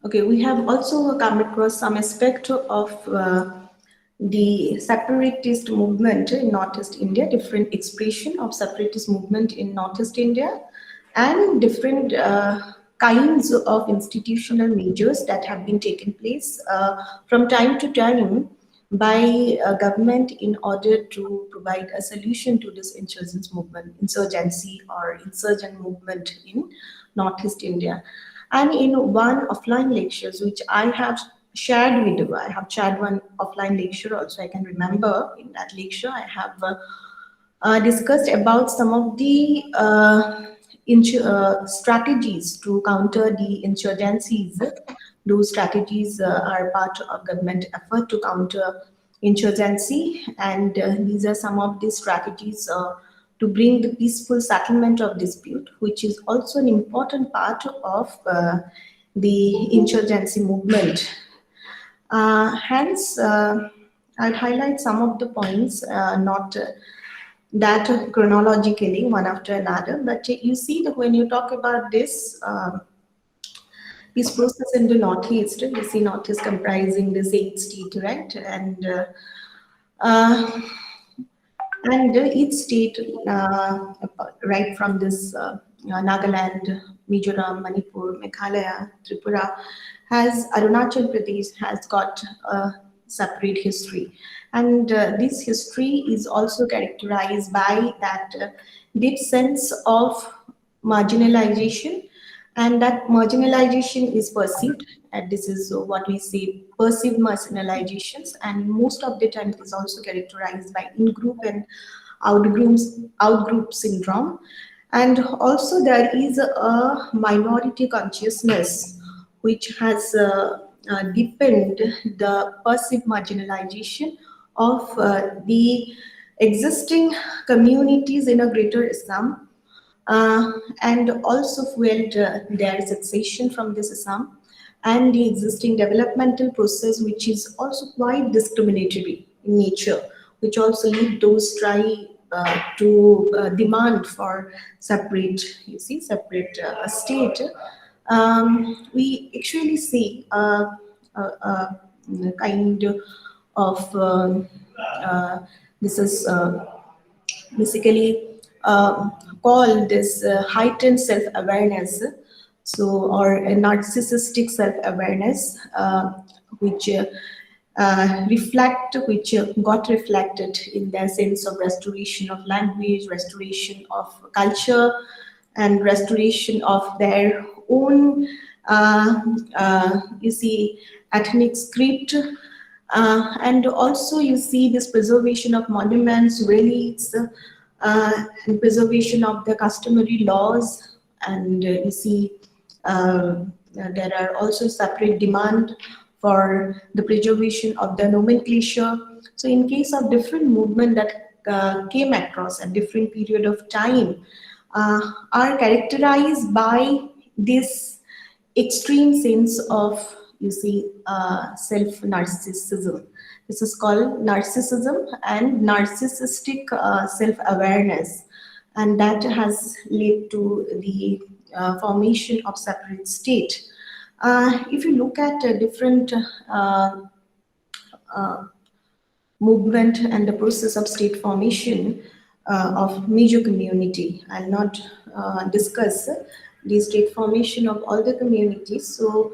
Okay, we have also come across some aspect of the separatist movement in Northeast India, different expression of separatist movement in Northeast India, and different kinds of institutional measures that have been taken place from time to time by government in order to provide a solution to this insurgency or insurgent movement in Northeast India. And in one offline lectures, which I have shared with you, I have shared one offline lecture also. I can remember in that lecture I have discussed about some of the strategies to counter the insurgencies. Those strategies are part of government effort to counter insurgency, and these are some of the strategies to bring the peaceful settlement of dispute, which is also an important part of the insurgency movement. Hence, I'd highlight some of the points, not that chronologically, one after another, but you see that when you talk about this process in the Northeast, you see Northeast comprising this 8 state, right? Uh, and each state, right from this Nagaland, Mizoram, Manipur, Meghalaya, Tripura, has Arunachal Pradesh has got a separate history, and this history is also characterized by that deep sense of marginalization, and that marginalization is perceived, and this is what we say perceived marginalizations, and most of the time it is also characterized by in-group and out-group syndrome. And also there is a minority consciousness which has deepened the perceived marginalization of the existing communities in a greater Islam, uh, and also fueled their succession from this Assam and the existing developmental process, which is also quite discriminatory in nature, which also lead those to demand for separate, you see, separate state. We actually see a kind of this is basically called this heightened self-awareness, so or a narcissistic self-awareness, which got reflected in their sense of restoration of language, restoration of culture, and restoration of their own, you see, ethnic script. And also you see this preservation of monuments, relics, and preservation of the customary laws, and you see there are also separate demand for the preservation of the nomenclature. So in case of different movement that came across at different period of time, are characterized by this extreme sense of, you see, self narcissism. This is called narcissism and narcissistic self awareness, and that has led to the formation of separate state. If you look at different uh, movement and the process of state formation of major community. I'll not discuss the state formation of all the communities. So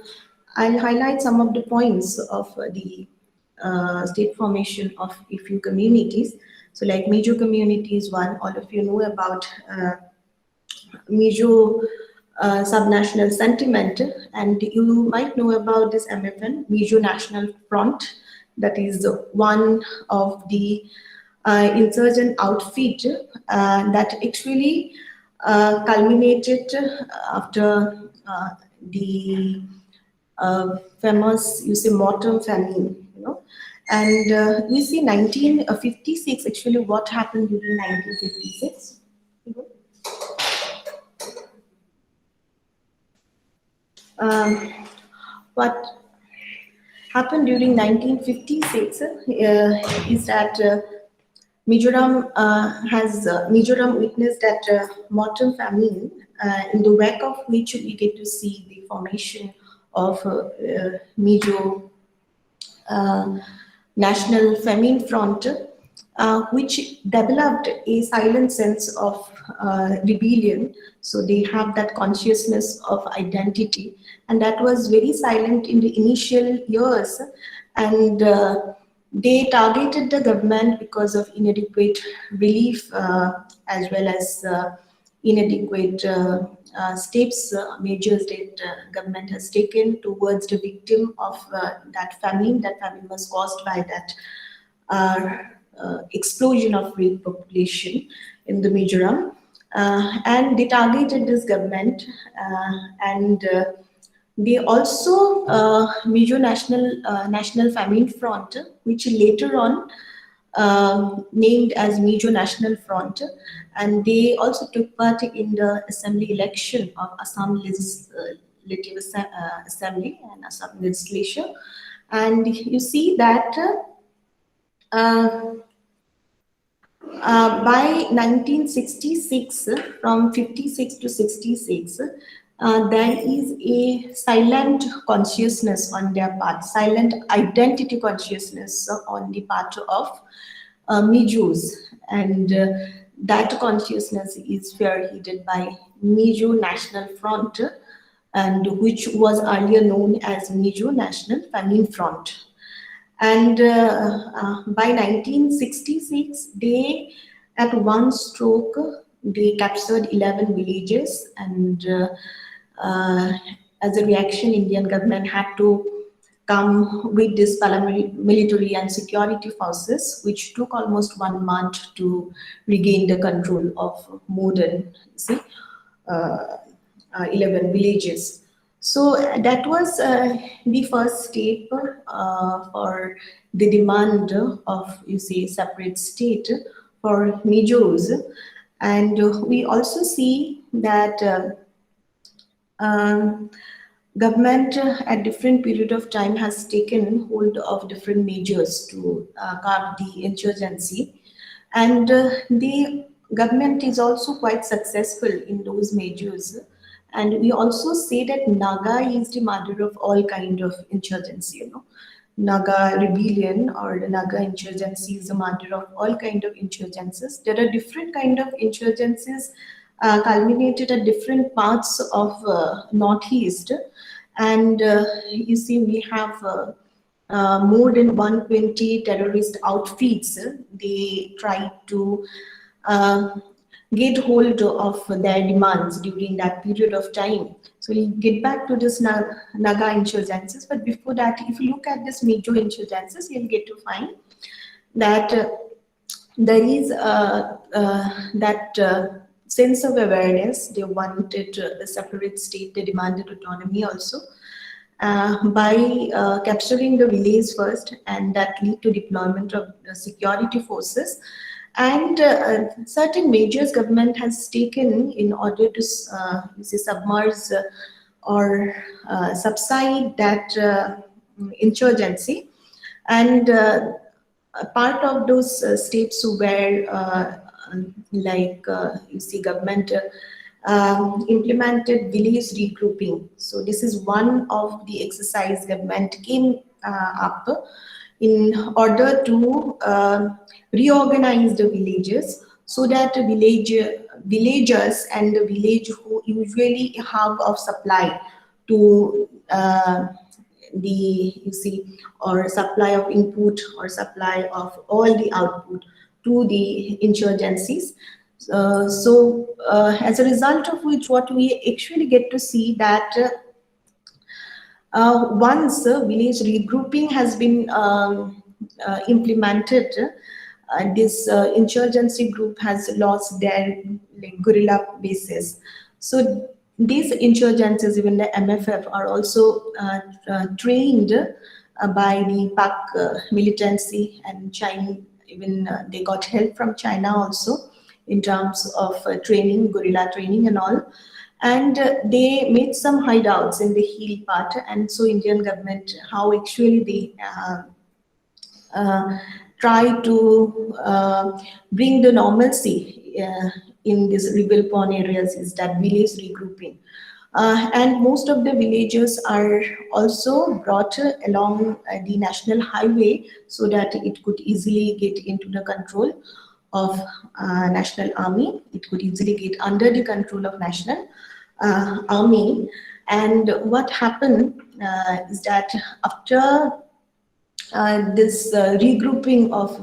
I'll highlight some of the points of the state formation of a few communities. So like major communities, one, all of you know about Mizo subnational sentiment, and you might know about this MFN, Mizo National Front, that is one of the insurgent outfit that actually culminated after the famous, you see, Mortem famine, you know. And we see 1956, actually what happened during 1956. Um, what happened during 1956 is that Mizoram witnessed that Mortem famine, in the wake of which we get to see the formation of Mizo uh, National Famine Front, which developed a silent sense of rebellion. So they have that consciousness of identity, and that was very silent in the initial years. And they targeted the government because of inadequate relief, as well as inadequate steps, measures that government has taken towards the victim of that famine. That famine was caused by that explosion of rape population in the Mizoram. And they targeted this government, and they also Mizo National Famine Front, which later on named as Mizo National Front, and they also took part in the assembly election of Assam Legislative Assembly and Assam Legislature. And you see that uh, by 1966, from 56 to 66, there is a silent consciousness on their part, silent identity consciousness on the part of Mijos, and that consciousness is spearheaded by Mizo National Front, and which was earlier known as Mizo National Famine Front. And by 1966, they, at one stroke, they captured 11 villages, and as a reaction, Indian government had to come with this paramilitary and security forces, which took almost 1 month to regain the control of more than, see, uh, 11 villages. So that was the first step for the demand of, you see, separate state for Mijos. And we also see that um, government at different period of time has taken hold of different measures to curb the insurgency, and the government is also quite successful in those measures. And we also say that Naga is the mother of all kind of insurgency, you know. Naga rebellion or the Naga insurgency is the mother of all kind of insurgencies. There are different kind of insurgencies culminated at different parts of Northeast, and you see we have more than 120 terrorist outfits. They try to uh, get hold of their demands during that period of time. So we'll get back to this Naga insurgencies, but before that, if you look at this Mizo insurgencies, you'll get to find that there is that sense of awareness. They wanted a separate state, they demanded autonomy also. By capturing the village first, and that lead to deployment of security forces, and certain measures government has taken in order to you see, submerge or subside that insurgency. And a part of those states where you see government implemented village regrouping. So this is one of the exercise government came up in order to reorganize the villages, so that villagers and the village who usually have of supply to the, you see, or supply of input or supply of all the output to the insurgencies. As a result of which, what we actually get to see that once village regrouping has been implemented, this insurgency group has lost their like guerrilla bases. So these insurgencies, even the MFF, are also trained by the Pak militancy and China. Even they got help from China also in terms of training, guerrilla training and all. And they made some hideouts in the hill part, and so Indian government, how actually they uh, try to bring the normalcy in these rebel prone areas is that village regrouping. And most of the villagers are also brought along the national highway so that it could easily get into the control of national army. It could easily get under the control of national army. And what happened is that after this regrouping of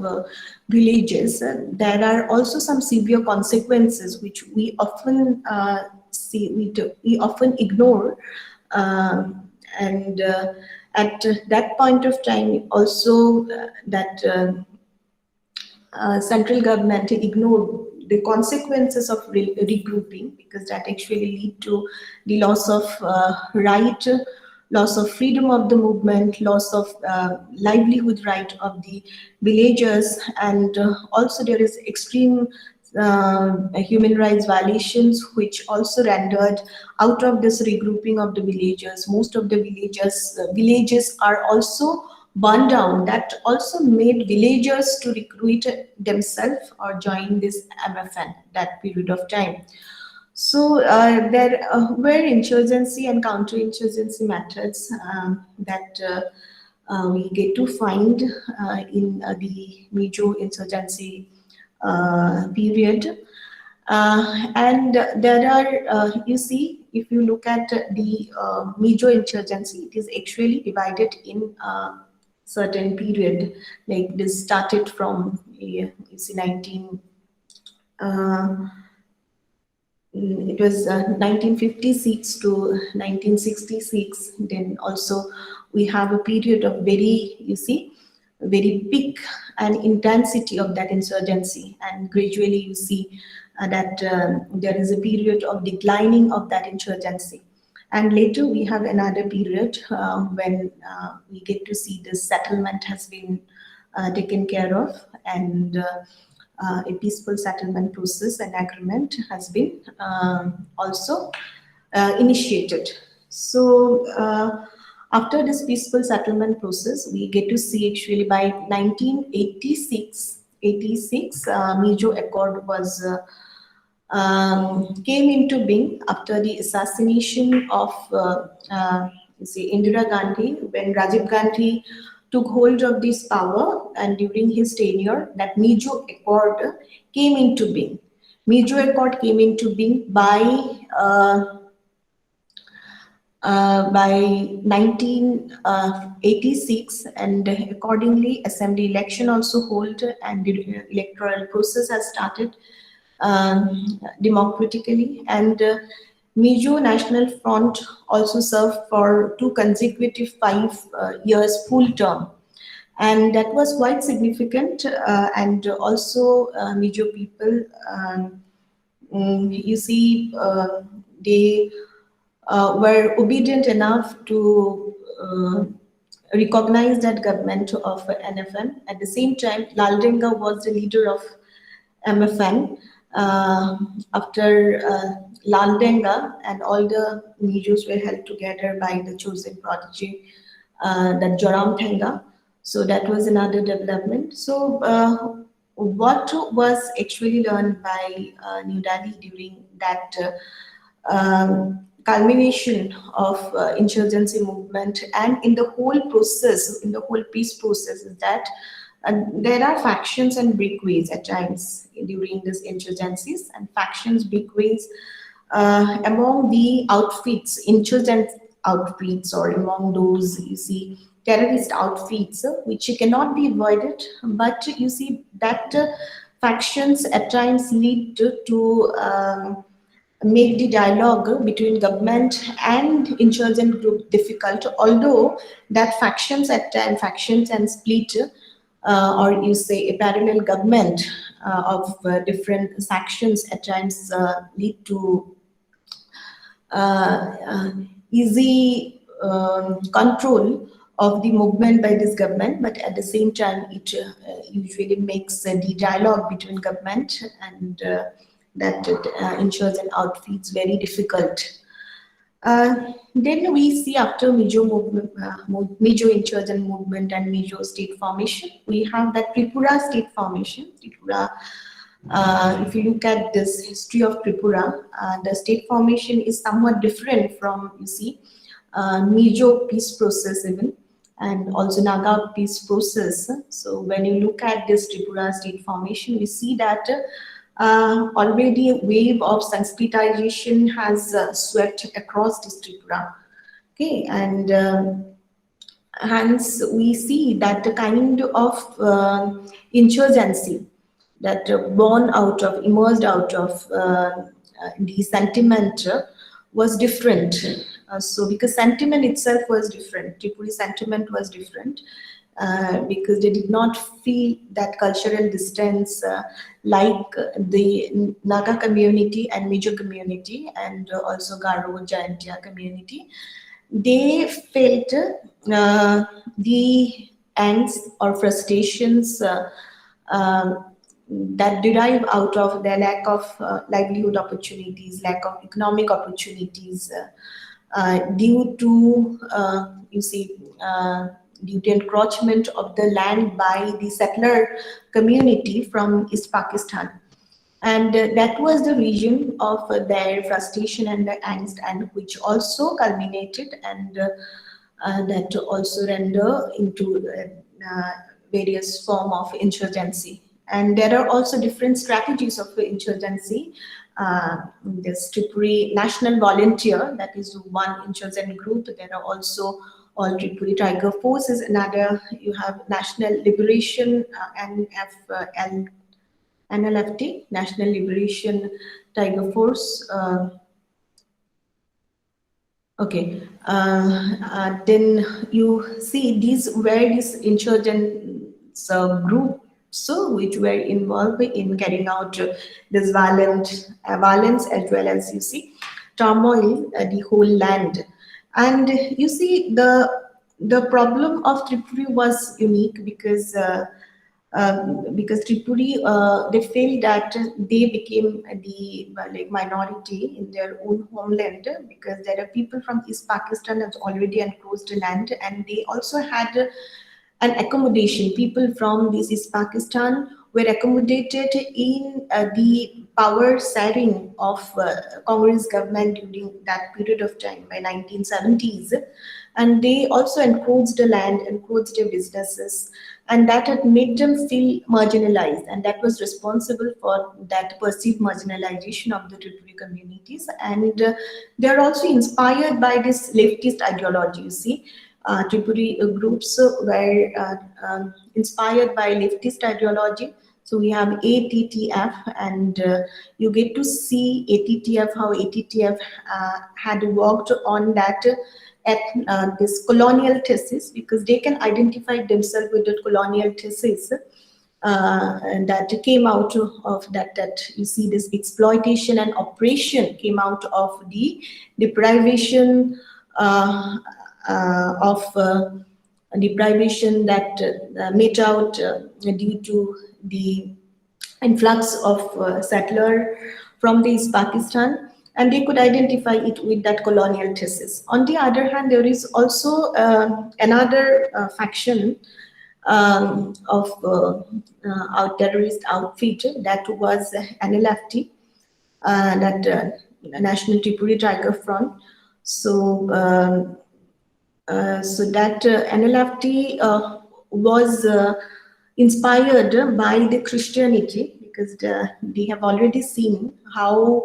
villages, there are also some severe consequences which we often we often ignore. And at that point of time, also central government ignored the consequences of regrouping, because that actually lead to the loss of right, loss of freedom of the movement, loss of livelihood right of the villagers, and also there is extreme human rights violations which also rendered out of this regrouping of the villagers. Most of the villages are also burned down. That also made villagers to recruit themselves or join this MFN that period of time. So there were insurgency and counterinsurgency methods that we get to find in the Mizo insurgency period. And there are, you see, if you look at the Mizo insurgency, it is actually divided in certain period. Like this started from, you see, it was 1956 to 1966. Then also we have a period of very, you see, very peak and intensity of that insurgency, and gradually you see that there is a period of declining of that insurgency. And later we have another period when we get to see the settlement has been taken care of, and a peaceful settlement process and agreement has been also initiated. So after this peaceful settlement process, we get to see actually by 1986, Mizo Accord was came into being after the assassination of Indira Gandhi, when Rajiv Gandhi took hold of this power, and during his tenure, that Mizo Accord came into being. Mizo Accord came into being by 1986, and accordingly assembly election also hold, and the electoral process has started democratically. And Mizo National Front also served for 2 consecutive 5 years full term, and that was quite significant. And also Mizo people, you see, they were obedient enough to recognize that government of NFN. At the same time, Laldenga was the leader of MFN. After Laldenga, and all the Mijos were held together by the chosen prodigy, that Joram Thenga. So that was another development. So what was actually learned by New Delhi during that culmination of insurgency movement, and in the whole process, in the whole peace process, is that there are factions and breakaways at times during these insurgencies, and factions, breakaways among the outfits, insurgent outfits, or among those, you see, terrorist outfits, which cannot be avoided. But you see that factions at times lead to make the dialogue between government and insurgent group difficult, although that factions at times, factions and split, or you say a parallel government of different factions at times lead to easy control of the movement by this government. But at the same time, it usually makes the dialogue between government and that insurgent outfits very difficult. Then we see after Mizo movement, Mizo insurgent movement and Mizo state formation, we have that Tripura state formation. Tripura If you look at this history of Tripura, the state formation is somewhat different from, you see, Mizo peace process even, and also Naga peace process. So when you look at this Tripura state formation, we see that already a wave of Sanskritization has swept across this Tripura. Okay, and hence we see that the kind of insurgency that born out of, emerged out of the sentiment was different. So because sentiment itself was different, Tripuri sentiment was different, because they did not feel that cultural distance like the Naga community and Mizo community, and also Garo Jaintia community. They felt the angst or frustrations that derive out of their lack of livelihood opportunities, lack of economic opportunities, due to, you see, due to encroachment of the land by the settler community from East Pakistan. And that was the region of their frustration and the angst, and which also culminated, and that also render into various form of insurgency. And there are also different strategies of insurgency. This Tripuri National Volunteer, that is one insurgent group. There are also all Tripuri Tiger Forces, another. You have National Liberation, NLFT, National Liberation Tiger Force. Okay, then you see these various insurgents groups so which were involved in carrying out this violence, as well as, you see, turmoil the whole land. And you see the problem of Tripuri was unique because Tripuri, they felt that they became the like minority in their own homeland, because there are people from East Pakistan that's already encroached the land, and they also had an accommodation. People from this East Pakistan were accommodated in the power sharing of Congress government during that period of time by 1970s, and they also encroached the land, encroached their businesses, and that had made them feel marginalized, and that was responsible for that perceived marginalization of the Tripuri communities. And they are also inspired by this leftist ideology. You see, Tripuri groups were inspired by leftist ideology. So we have ATTF, and you get to see ATTF, how ATTF had worked on that at this colonial thesis, because they can identify themselves with the colonial thesis, and that came out of that you see this exploitation and oppression came out of the deprivation of deprivation that made out due to the influx of settler from the East Pakistan, and they could identify it with that colonial thesis. On the other hand, there is also another faction of our terrorist outfit, that was NLFT, that National Tripuri Tiger Front. So, so that NLFT was inspired by the Christianity, because they have already seen how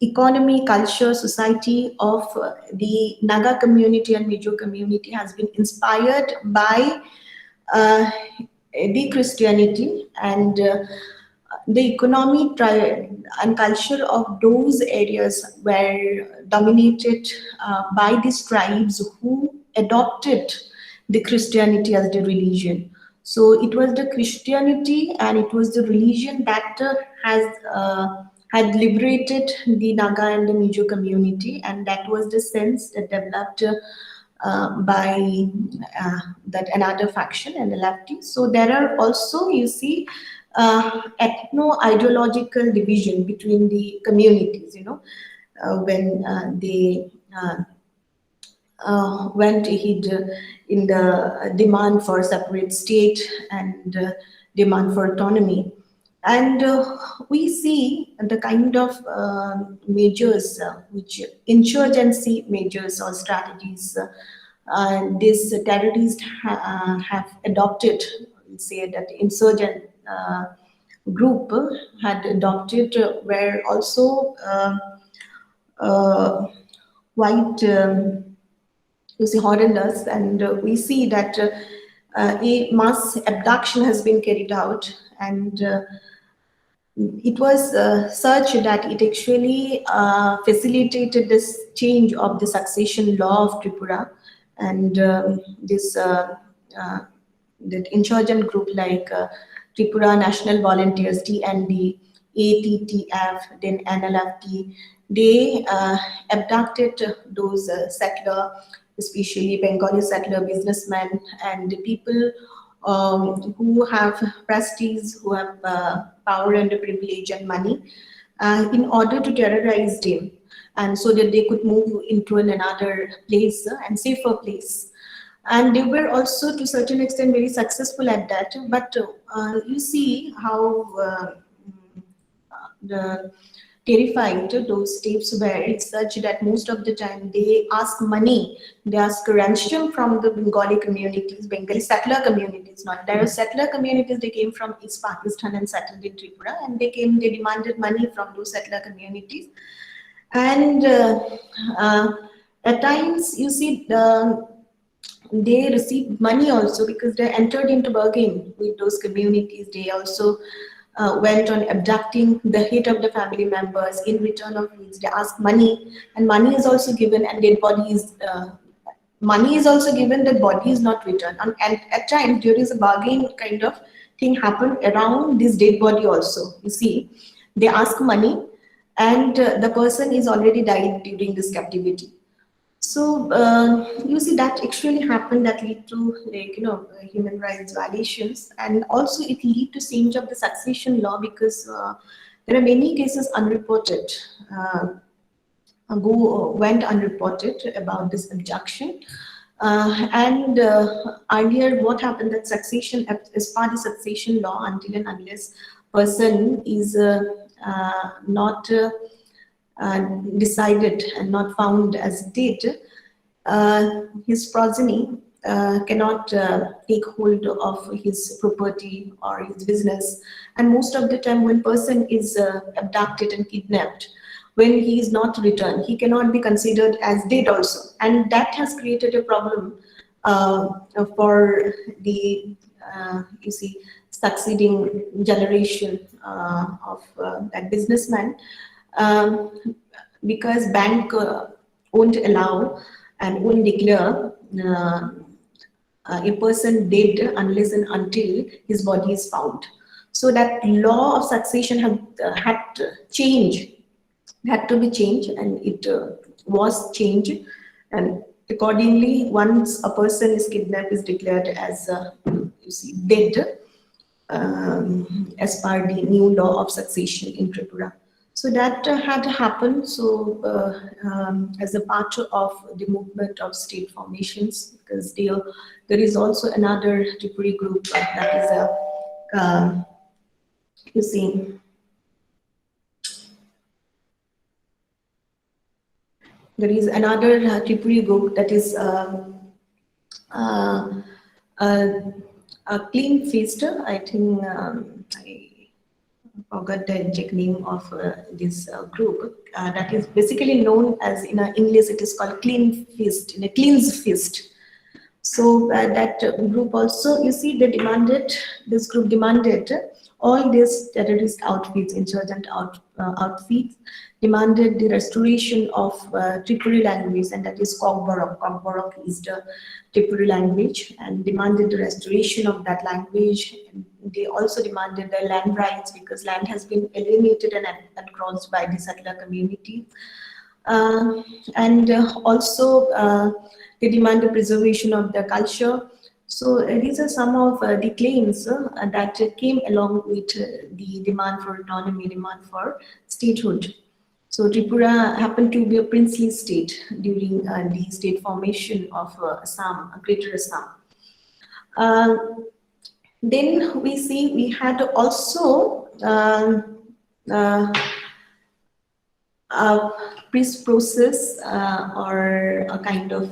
economy, culture, society of the Naga community and Mizo community has been inspired by uh, the Christianity, and the economy and culture of those areas were dominated by these tribes who adopted the Christianity as the religion. So it was the Christianity and it was the religion that has had liberated the Naga and the Mizo community, and that was the sense that developed by that another faction and the lefty. So there are also, you see, ethno-ideological division between the communities. You know, when they went ahead in the demand for separate state and demand for autonomy. And we see the kind of measures, which insurgency measures or strategies these terrorists have adopted, say that insurgent group had adopted, were also uh, quite, you see, horrendous. And we see that a mass abduction has been carried out, and it was such that it actually facilitated this change of the succession law of Tripura, and this uh, that insurgent group like Tripura National Volunteers (TNV), ATTF, then NLFT, they abducted those settler, especially Bengali settler businessmen and the people who have prestige, who have power and privilege and money, in order to terrorize them, and so that they could move into another place and safer place. And they were also to certain extent very successful at that. But you see how the terrified those tapes were. It's such that most of the time they ask money, they ask ransom from the Bengali communities, Bengali settler communities. Not there are settler communities, they came from East Pakistan and settled in Tripura, and they demanded money from those settler communities. And uh, at times you see they received money also, because they entered into bargain with those communities. They also went on abducting the head of the family members, in return of which they ask money, and money is also given, and dead body is money is also given, that body is not returned. And at times there is a bargain kind of thing happen around this dead body also. You see, they ask money, and the person is already died during this captivity. So you see that actually happened, that lead to, like, human rights violations, and also it lead to change of the succession law, because there are many cases unreported, went unreported about this abduction. And earlier, what happened, that succession, as part of the succession law, until and unless person is not decided and not found as dead, his progeny cannot take hold of his property or his business. And most of the time, when person is abducted and kidnapped, when he is not returned, he cannot be considered as dead also. And that has created a problem for the, you see, succeeding generation of that businessman, um, because bank won't allow and won't declare a person dead unless and until his body is found. So that law of succession had to change, had to be changed, and it was changed. And accordingly, once a person is kidnapped, is declared as you see, dead, as per the new law of succession in Tripura. So that had happened. So as a part of the movement of state formations, because there is also another Tripuri group that is a, you see, there is another Tripuri group that is uh, a clean feaster. I think I forgot the exact name of this group. That is basically known as, in English, it is called clean fist, in a cleanse fist. So that group also, you see, this group demanded all these terrorist outfits, insurgent outfits, demanded the restoration of Tripuri language, and that is Kokborok. Kokborok is the Tripuri language, and demanded the restoration of that language. And they also demanded their land rights, because land has been alienated and crossed by the settler community. And also they demand the preservation of the culture. So these are some of the claims that came along with the demand for autonomy, demand for statehood. So Tripura happened to be a princely state during the state formation of Assam, Greater Assam. Then we see we had also um, uh, a peace process or a kind of,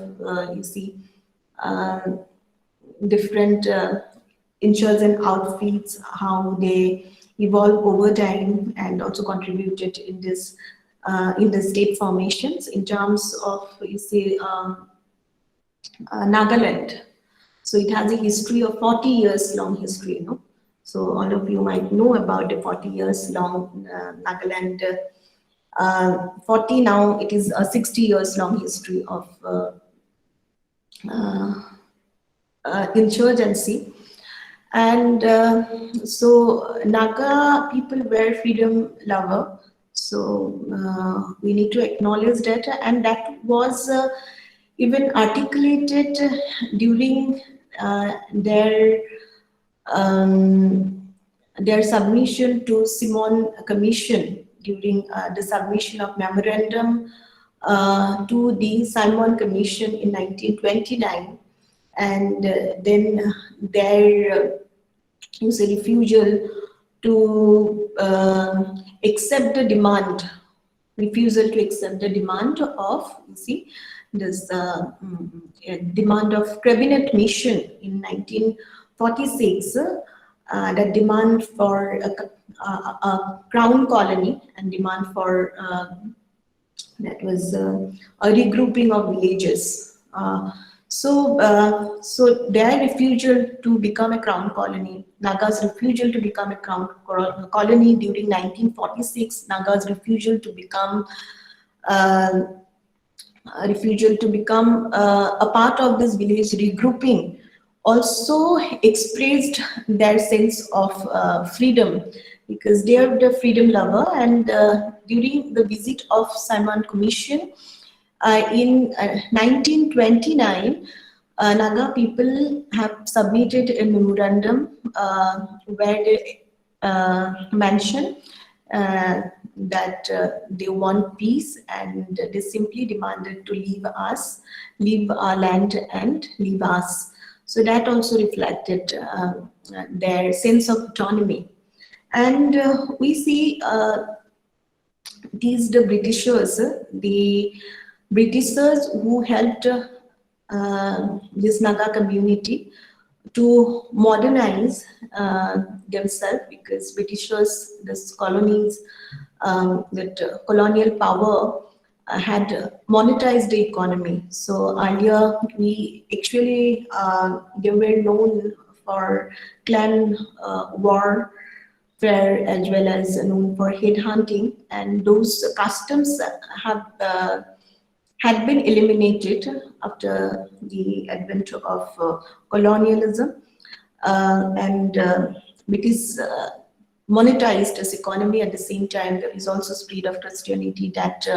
you see, uh, different insurgent outfits, how they evolve over time and also contributed in the state formations in terms of, you see, Nagaland. So it has a history of 40 years long history, you know. So all of you might know about the 40 years long Nagaland. 40 now, it is a 60 years long history of uh, insurgency. And so Naga people were freedom lover. So we need to acknowledge that, and that was even articulated during um, their submission to Simon Commission during the submission of memorandum to the Simon Commission in 1929, and then their you say refusal to accept the demand, refusal to accept the demand of, you see, this demand of cabinet mission in 1946, the demand for a crown colony and demand for that was a regrouping of villages. So their refusal to become a crown colony, Naga's refusal to become a crown colony during 1946, Naga's refusal to become uh, a part of this village regrouping also expressed their sense of freedom, because they are the freedom lover. And during the visit of Simon Commission in 1929, Naga people have submitted a memorandum where they mention that they want peace, and they simply demanded to leave us, leave our land and leave us. So that also reflected their sense of autonomy. And we see these the Britishers who helped this Naga community to modernize themselves, because Britishers, this colonies, that colonial power had monetized the economy. So earlier we actually they were known for clan war fair, as well as known for head hunting, and those customs have had been eliminated after the advent of colonialism, and it is monetized as economy. At the same time, there is also spread of Christianity that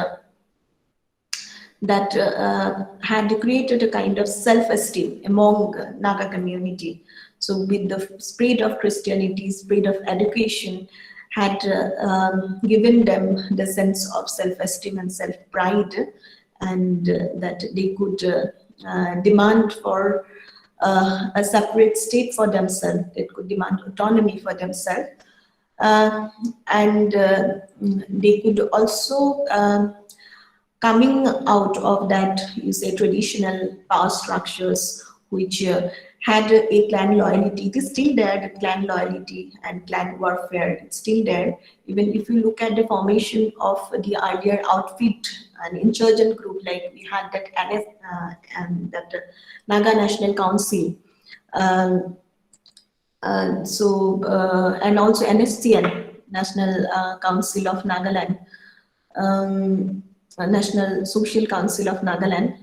had created a kind of self-esteem among Naga community. So with the spread of Christianity, spread of education, had given them the sense of self-esteem and self-pride, and that they could demand for a separate state for themselves. They could demand autonomy for themselves. And they could also coming out of that, you say, traditional power structures which had a clan loyalty. It is still there, the clan loyalty and clan warfare, it's still there. Even if you look at the formation of the earlier outfit and insurgent group, like we had that and that Naga National Council. And also NSCN, National Council of Nagaland, National Social Council of Nagaland.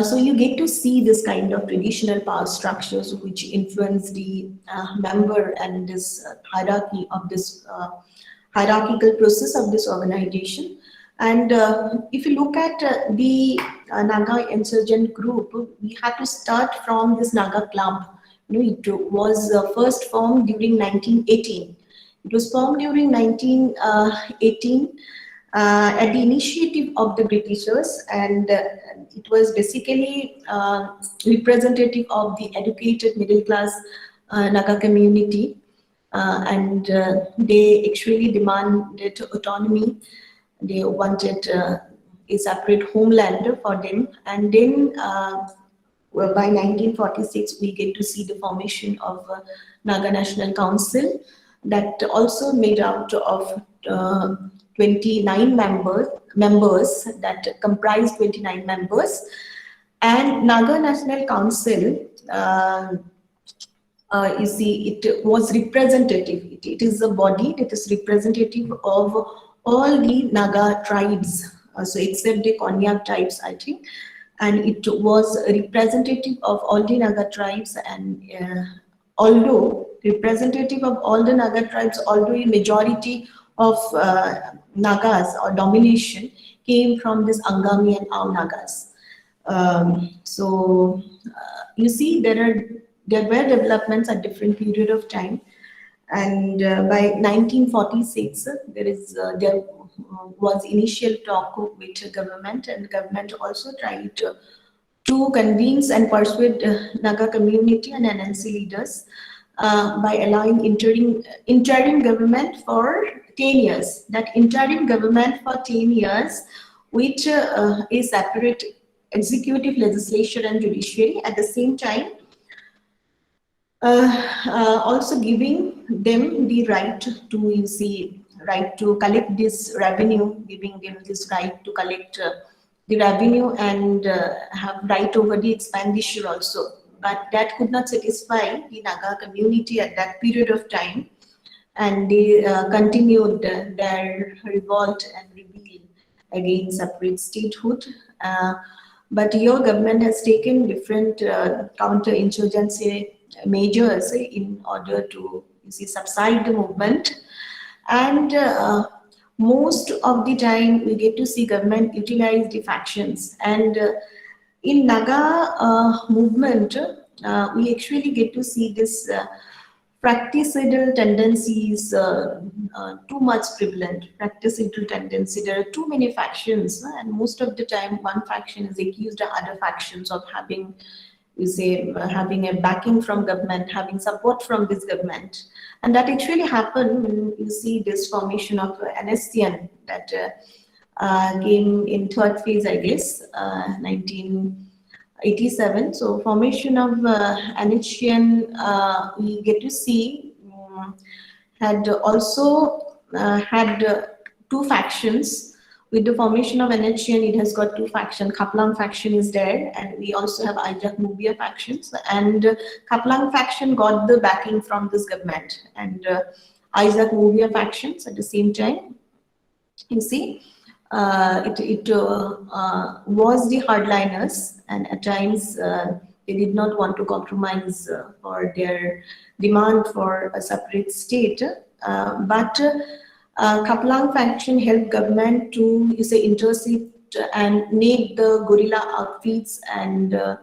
So you get to see this kind of traditional power structures which influence the member and this hierarchy of this hierarchical process of this organization. And if you look at the Naga insurgent group, we had to start from this Naga club. You know, it was first formed during 1918. It was formed during 1918 at the initiative of the Britishers, and it was basically representative of the educated middle class Naga community. and they actually demanded autonomy. They wanted a separate homeland for them, and then well, by 1946 we get to see the formation of Naga National Council, that also made out of 29 members that comprise 29 members. And Naga National Council, you see, it was representative. It is a body that is representative of all the Naga tribes, so except the Konyak tribes, I think. And it was representative of all the Naga tribes. And although representative of all the Naga tribes, although a majority of Nagas or domination came from this Angami and Ao Nagas. So you see, there were developments at different period of time, and by 1946 there was initial talk with government, and government also tried to convince and persuade Naga community and NNC leaders by allowing interim government for 10 years. That interim government for 10 years, which is separate executive, legislature, and judiciary at the same time. Also giving them the right to, you see, right to collect this revenue, giving them this right to collect the revenue and have right over the expenditure also. But that could not satisfy the Naga community at that period of time, and they continued their revolt and rebellion against separate statehood. But your government has taken different counter-insurgency measures in order to, you see, subside the movement. And most of the time we get to see government utilize the factions. And in Naga movement, we actually get to see this practicidal tendencies too much prevalent. Practicidal tendency, there are too many factions, and most of the time one faction is accused of other factions of having, you say, having a backing from government, having support from this government. And that actually happened when you see this formation of NSCN that came in third phase, I guess, 1987. So formation of NHN, we get to see, had also had two factions. With the formation of NHN, it has got two factions. Kaplang faction is there, and we also have Ajak Mubia factions. And Kaplang faction got the backing from this government, and Ajak Mubia factions at the same time. You see, it was the hardliners, and at times they did not want to compromise for their demand for a separate state, but Kaplang faction helped government to, you say, intercept and make the guerrilla outfits and the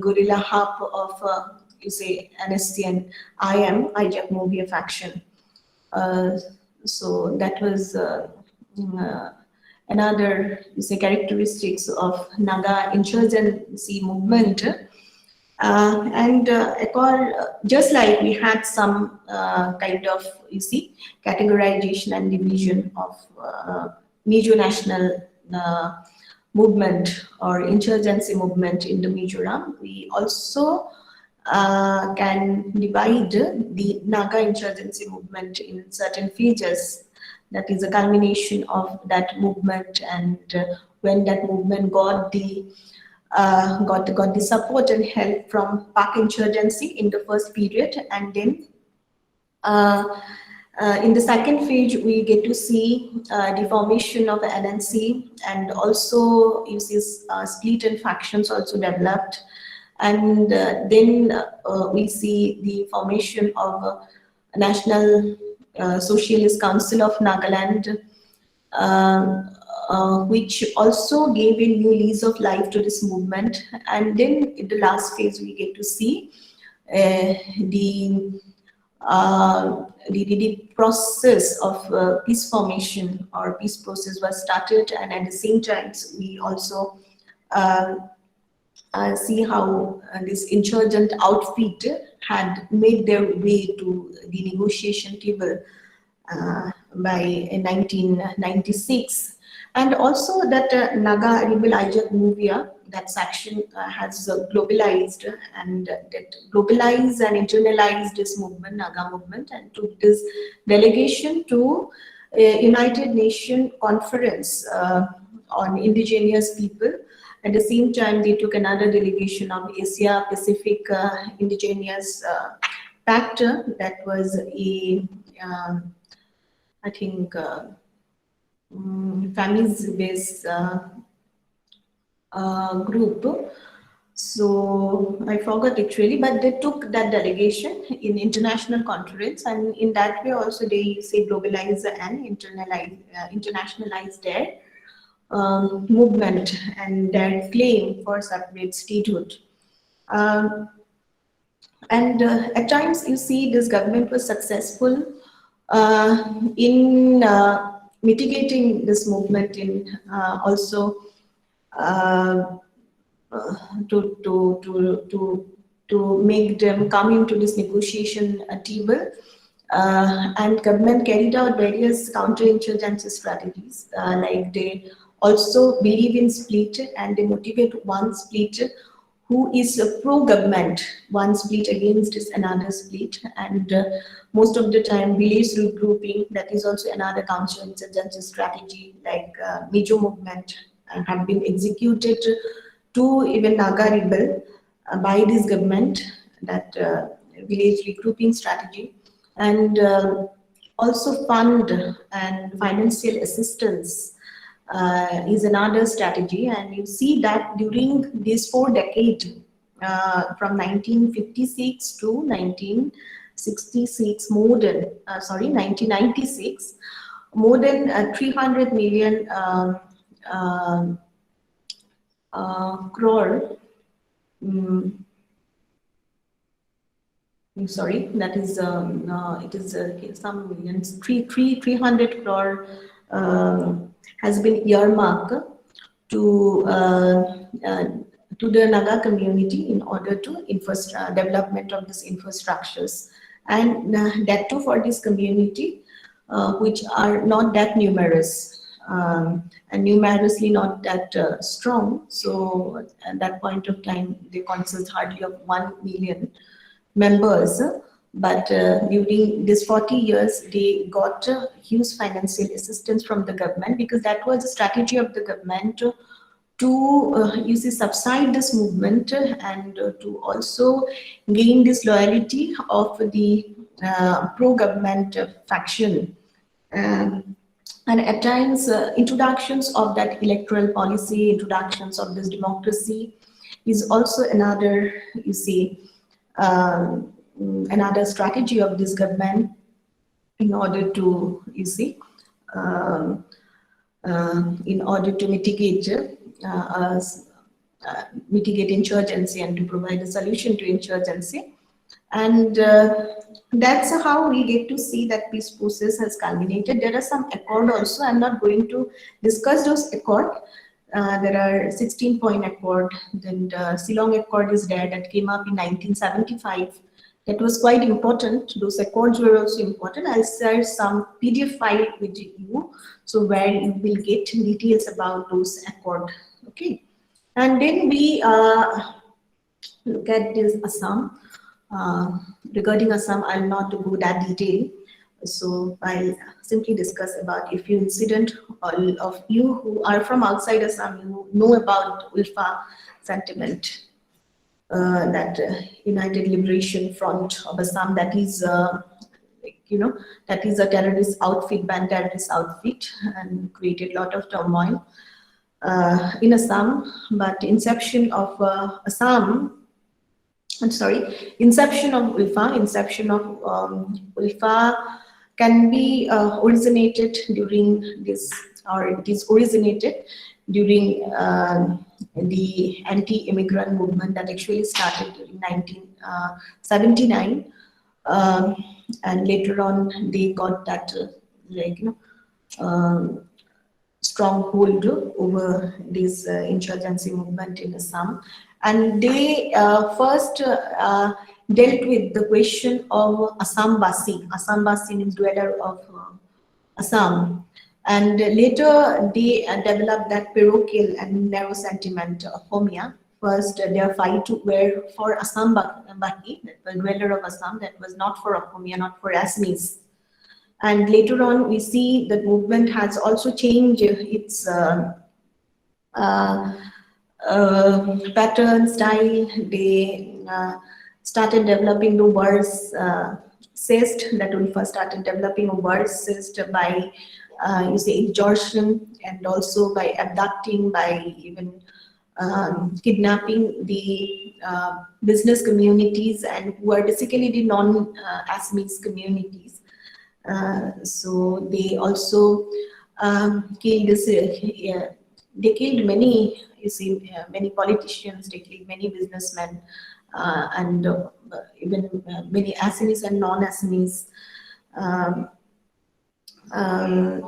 guerrilla hub of, you say, NSCN Ajak Mobia faction. So that was another, you say, characteristics of Naga insurgency movement. Just like we had some kind of, you see, categorization and division of Mizo national movement or insurgency movement in the Mizoram, we also can divide the Naga insurgency movement in certain phases. That is a culmination of that movement, and when that movement got the support and help from Pak insurgency in the first period, and then in the second phase we get to see the formation of the NNC, and also, you see, split and factions also developed, and then we see the formation of National Socialist Council of Nagaland, which also gave a new lease of life to this movement. And then in the last phase we get to see the process of peace formation or peace process was started, and at the same time we also see how this insurgent outfit had made their way to the negotiation table by 1996. And also that Naga Rebel Ajak movie, that section has globalized and that globalized and internalized this movement, Naga movement, and took this delegation to United Nations conference on indigenous people. At the same time, they took another delegation of Asia Pacific Indigenous Pact that was a I think families-based group. So I forgot actually, but they took that delegation in international conference, and in that way also they say globalize and internationalize their movement and their claim for separate statehood. Um, and at times you see this government was successful in mitigating this movement in also uh, to make them come into this negotiation table. And government carried out various counterinsurgency strategies, like they also believe in split and they motivate one split who is pro-government, one split against is another split, and most of the time village regrouping, that is also another counterinsurgency strategy, like Mizo movement have been executed to even Naga rebel by this government, that village regrouping strategy, and also fund and financial assistance is another strategy. And you see that during these 4 decades, from 1956 to 1966, more than, 1996, more than 300 million crore, sorry, that is it is some millions, 300 crore has been earmarked to the Naga community in order to development of these infrastructures, and that too for this community, which are not that numerous. And numerously not that strong. So at that point of time, they consist hardly of 1 million members. But during these 40 years, they got huge financial assistance from the government, because that was the strategy of the government to you see, subside this movement and to also gain this loyalty of the pro-government faction. And at times, introductions of that electoral policy, introductions of this democracy is also another, you see, another strategy of this government in order to, you see, in order to mitigate mitigate insurgency and to provide a solution to insurgency. And that's how we get to see that peace process has culminated. There are some accord also. I'm not going to discuss those accord. There are 16-point accord. Then the Shillong Accord is there, that came up in 1975. That was quite important. Those accords were also important. I'll share some PDF file with you, so where you will get details about those accord. Okay, and then we look at this Assam. Regarding Assam, I'll not go that detail. So I'll simply discuss about a few incidents. All of you who are from outside Assam, you know about Ulfa sentiment. That United Liberation Front of Assam, that is, that is a terrorist outfit, banned terrorist outfit, and created a lot of turmoil in Assam. But inception of Assam, I'm sorry, inception of Ulfa can be originated during this, or it is originated during the anti-immigrant movement that actually started in 1979, and later on they got that stronghold over this insurgency movement in Assam. and they first dealt with the question of Assam Basi. Assam Basi means dweller of Assam. And later they developed that parochial and narrow sentiment of Homia. First, their fight were for Assam Baki, the dweller of Assam, that was not for Homia, not for Assamese. And later on, we see the movement has also changed its uh, pattern, style. They started developing the verse cyst, that we first started developing a verse cyst by you say extortion, and also by abducting, by even kidnapping the business communities, and who are basically the non-Assamese communities. So they also killed this. They killed many, you see, many politicians. They killed many businessmen, and even many Assamese and non-Assamese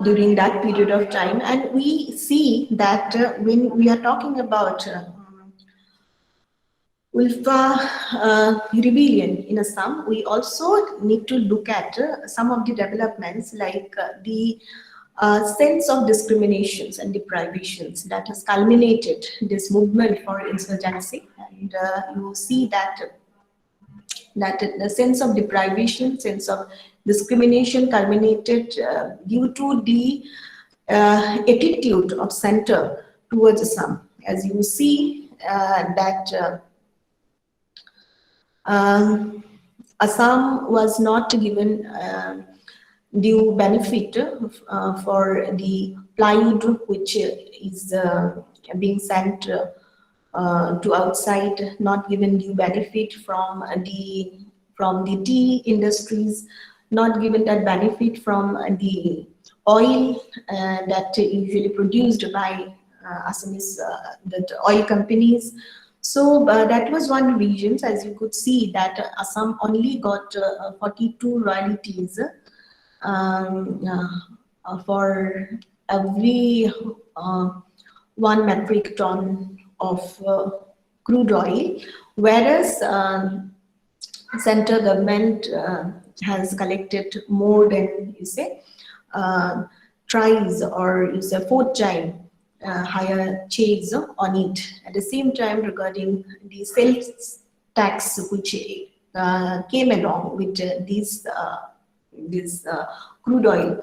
during that period of time. And we see that when we are talking about Ulfa rebellion in Assam, we also need to look at some of the developments, like the sense of discriminations and deprivations that has culminated this movement for insurgency. And you see that the sense of deprivation, sense of discrimination culminated due to the attitude of center towards Assam. As you see that Assam was not given due benefit for the plywood which is being sent to outside, not given due benefit from the tea industries, not given that benefit from the oil that usually produced by Assamese that oil companies. So that was one reason. As you could see, that Assam only got 42 royalties for every 1 metric ton of crude oil, whereas central government has collected more than, you say, thrice, or you say 4 times higher charge on it. At the same time, regarding the sales tax which came along with this crude oil,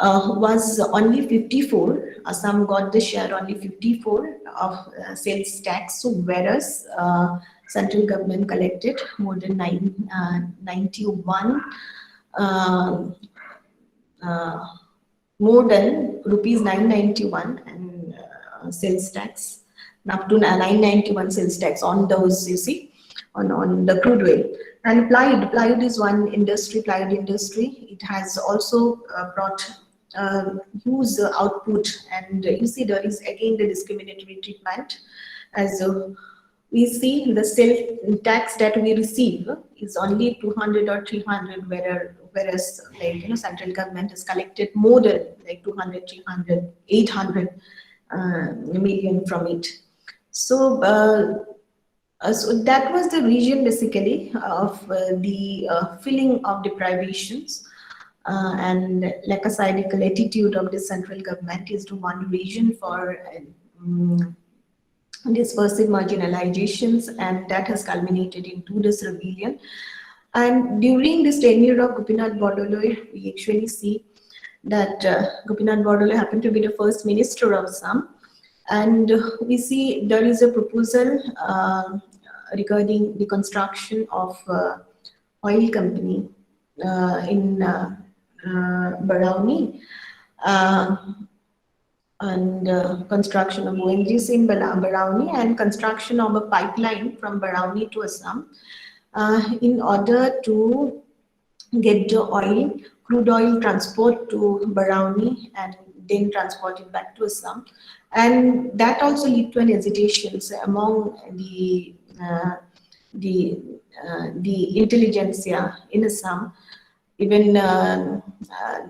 was only 54. Assam got the share only 54 of sales tax, so whereas central government collected more than 91, more than rupees 991 and sales tax, up to 991 sales tax on those, you see, on the crude oil. And plywood is one industry, plywood industry. It has also brought huge output, and you see there is again the discriminatory treatment. As we see, the sales tax that we receive is only 200 or 300, whereas like, you know, central government has collected more than like 200, 300, 800 million from it. So so that was the region basically of the feeling of deprivations, and lackadaisical attitude of the central government is the one reason for dispersive marginalizations, and that has culminated into this rebellion. And during this tenure of Gopinath Bordoloi, we actually see that Gopinath Bordoloi happened to be the first minister of Assam, and we see there is a proposal regarding the construction of oil company in Barauni, and construction of ONGC in Barauni, and construction of a pipeline from Barauni to Assam in order to get the oil, crude oil transport to Barauni and then transport it back to Assam. And that also led to an hesitation among the intelligentsia in Assam. Even the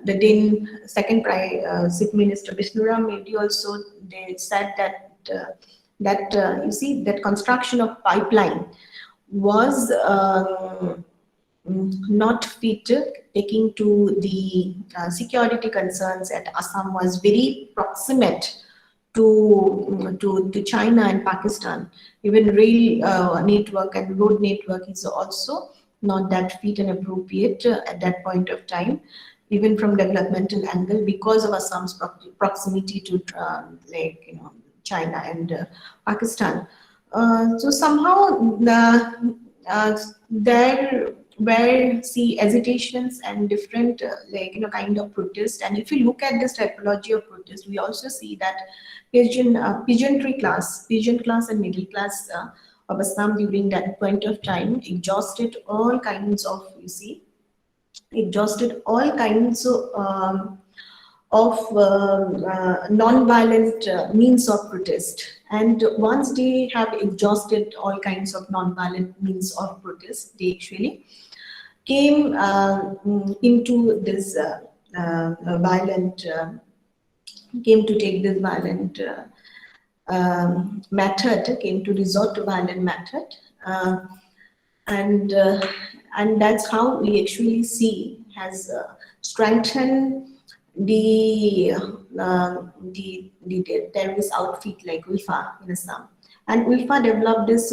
then second Chief Minister Vishnuram Medi also, they said that that you see that construction of pipeline was not fit, taking to the security concerns at Assam was very proximate to China and Pakistan. Even rail network and road network is also not that fit and appropriate at that point of time, even from developmental angle, because of Assam's proximity to China and Pakistan. So somehow there were see hesitations and different kind of protest. And if you look at this typology of protest, we also see that pigeon class and middle class of Assam during that point of time exhausted all kinds of non-violent means of protest. And once they have exhausted all kinds of non-violent means of protest, they actually came into this violent, came to take this violent method, came to resort to violent method. And that's how we actually see has strengthened the terrorist outfit like ULFA in Assam. And ULFA developed this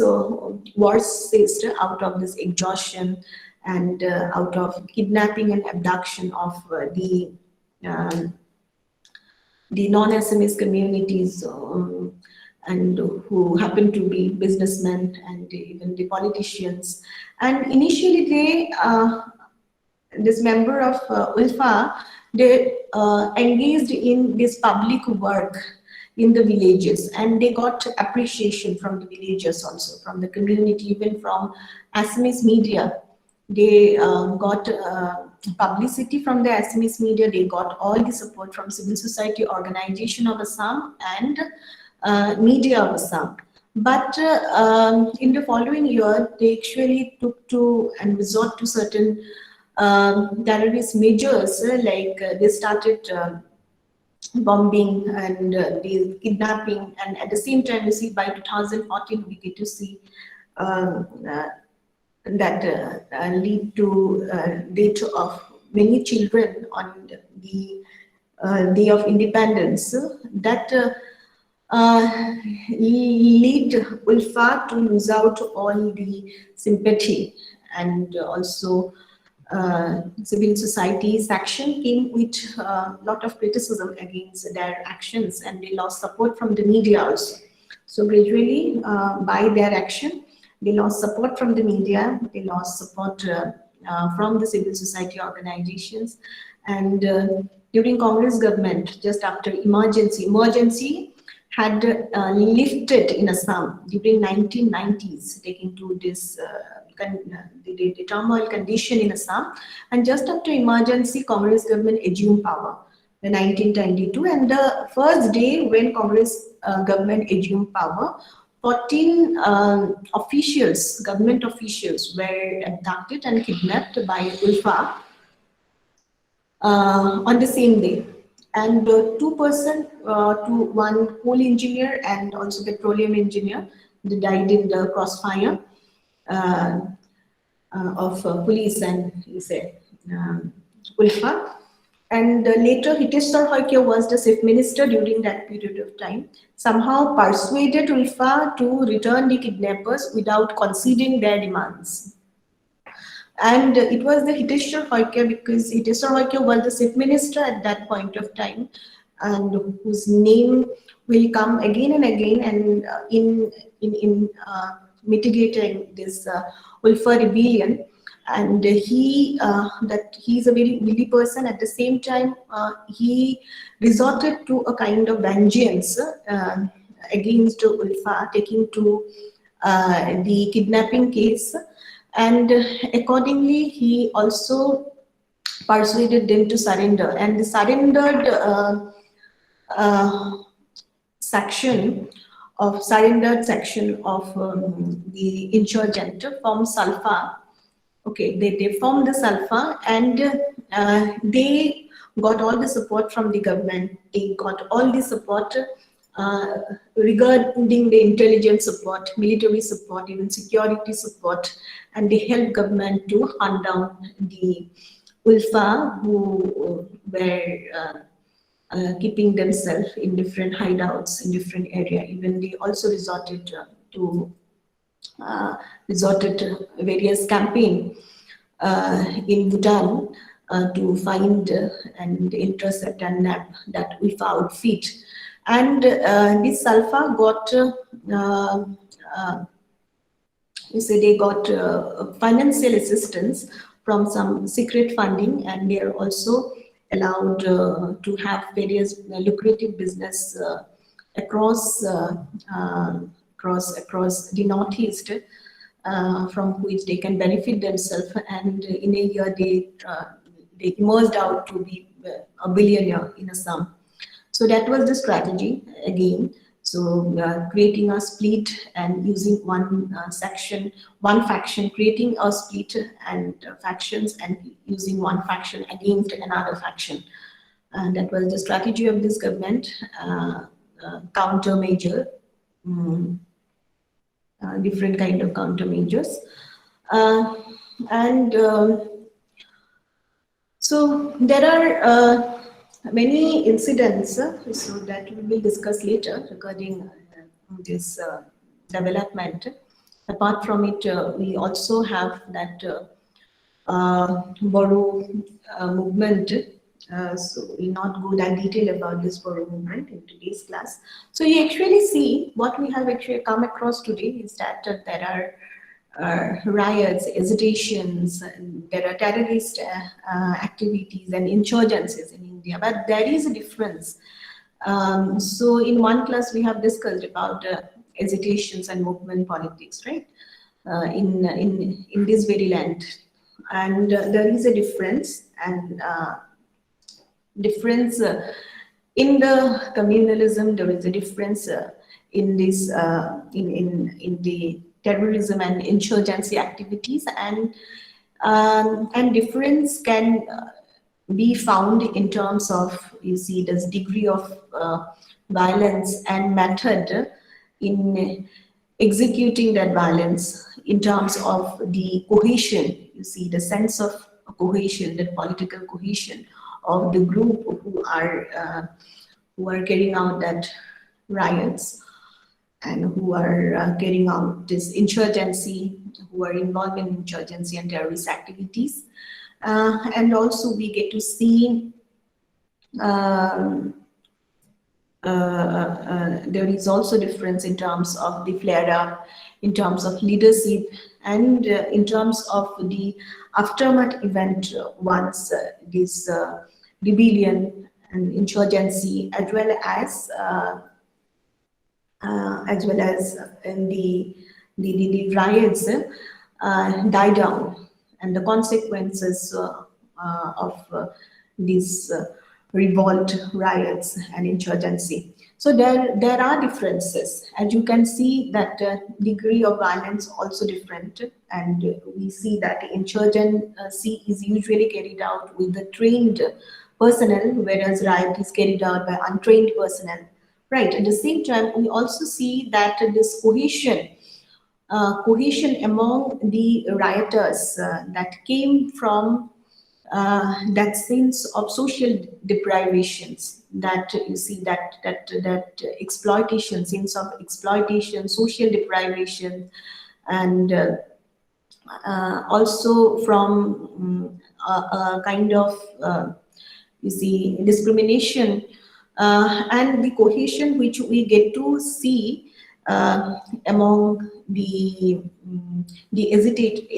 war system out of this exhaustion and out of kidnapping and abduction of um, the non-SMS communities and who happen to be businessmen and even the politicians. And initially this member of ULFA, they engaged in this public work in the villages, and they got appreciation from the villagers also, from the community, even from Assamese media. They got publicity from the Assamese media. They got all the support from civil society organization of Assam and media of Assam. But in the following year, they actually took to and resort to certain terrorist measures, they started bombing and the kidnapping, and at the same time, you see by 2014 we get to see that lead to death of many children on the Day of Independence. That lead ULFA to lose out all the sympathy, and also civil society's action came with a lot of criticism against their actions, and they lost support from the media also. So gradually, by their action, they lost support from the media, they lost support from the civil society organizations. And during Congress government, just after emergency had lifted in Assam during 1990s, taking to this the turmoil condition in Assam. And just after emergency, Congress government assumed power in 1992. And the first day when Congress government assumed power, 14 officials, government officials, were abducted and kidnapped by ULFA on the same day. And two persons, one coal engineer and also petroleum engineer, they died in the crossfire of police and he said ULFA. And later Hiteshwar Hoike was the chief minister during that period of time, somehow persuaded ULFA to return the kidnappers without conceding their demands. And it was the Hiteshwar Hoike, because Hiteshwar Hoike was the chief minister at that point of time, and whose name will come again and again, and in mitigating this ULFA rebellion. And he's a very wily person. At the same time, he resorted to a kind of vengeance against ULFA, taking to the kidnapping case. And accordingly, he also persuaded them to surrender. And the surrendered section of the insurgent from Sulfa. Okay, they formed the Sulfa, and they got all the support from the government. They got all the support regarding the intelligence support, military support, even security support, and they help government to hunt down the Ulfa who were keeping themselves in different hideouts in different area. Even they also to uh, resorted to various campaign in Bhutan to find and intercept and nab that Ulfa outfit. And this Alpha got, you say they got financial assistance from some secret funding, and they are also allowed to have various lucrative business across across the northeast, from which they can benefit themselves, and in a year they emerged out to be a billionaire in a sum. So that was the strategy again. So creating a split and using one one faction, creating a split and factions, and using one faction against another faction. And that was the strategy of this government, countermeasure, different kind of countermeasures. And so there are many incidents, so that we will discuss later regarding this development. Apart from it, we also have that Boro movement. So we'll not go that detail about this Boro movement in today's class. So you actually see what we have actually come across today is that there are riots, agitations, and there are terrorist activities and insurgencies in India. But there is a difference. So in one class we have discussed about agitations and movement politics, right? In this very land, and there is a difference, and difference in the communalism. There is a difference in this in the terrorism and insurgency activities, and difference can be found in terms of, you see, this degree of violence and method in executing that violence, in terms of the cohesion. You see the sense of cohesion, the political cohesion of the group who are carrying out that riots, and who are carrying out this insurgency, who are involved in insurgency and terrorist activities. And also we get to see there is also difference in terms of the flare-up, in terms of leadership, and in terms of the aftermath event once this rebellion and insurgency, as well as in the riots die down, and the consequences of these revolt, riots, and insurgency. So there are differences, and you can see that degree of violence also different, and we see that insurgency is usually carried out with the trained personnel, whereas riot is carried out by untrained personnel. Right. At the same time, we also see that this cohesion among the rioters that came from that sense of social deprivations, that you see that exploitation, sense of exploitation, social deprivation, and also from a kind of you see discrimination, and the cohesion which we get to see among the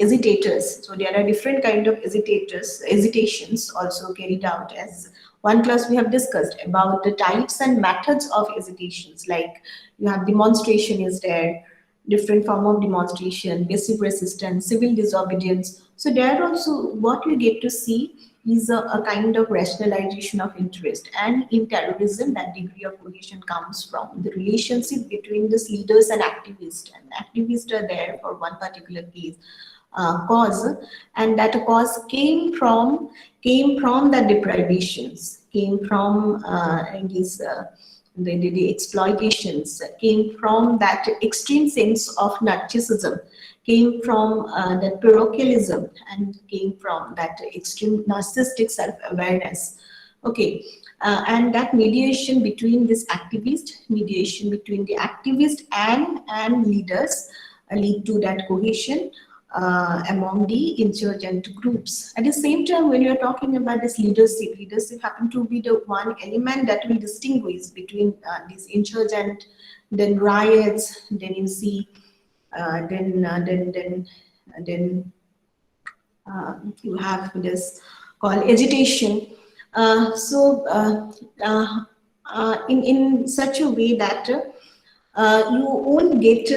agitators. So there are different kind of agitations also carried out. As one class we have discussed about the types and methods of agitations, like you have demonstration is there, different form of demonstration, passive resistance, civil disobedience. So there also what we get to see is a kind of rationalization of interest. And in terrorism, that degree of cohesion comes from the relationship between these leaders and activists. And activists are there for one particular case, cause, and that cause came from the deprivations, came from these the exploitations came from that extreme sense of narcissism, came from that parochialism, and came from that extreme narcissistic self-awareness. Okay, and that mediation between this activist, mediation between the activist and leaders lead to that cohesion among the insurgent groups. At the same time, when you're talking about this leadership, leadership happen to be the one element that will distinguish between these insurgent, then riots, then you see, then you have this called agitation. In such a way that you won't get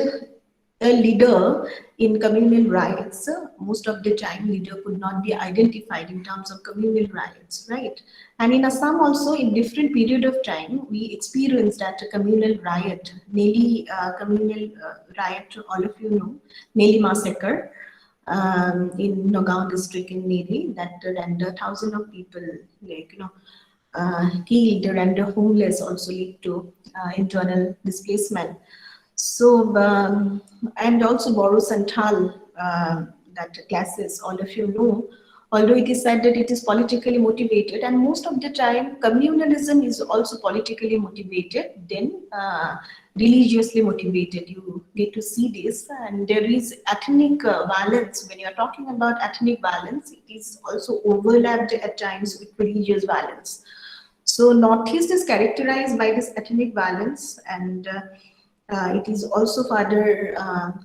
a leader in communal riots. Most of the time, leader could not be identified in terms of communal riots, right? And in Assam also, in different period of time, we experienced that communal riot, Nelly communal riot, all of you know, Nelly massacre in Nagaon district in Neri, that rendered thousands of people, like, killed, rendered homeless, also lead to internal displacement. So, and also Boro Santhal, that classes, all of you know, although it is said that it is politically motivated, and most of the time communalism is also politically motivated, then religiously motivated. You get to see this, and there is ethnic violence. When you are talking about ethnic violence, it is also overlapped at times with religious violence. So Northeast is characterized by this ethnic violence, and it is also further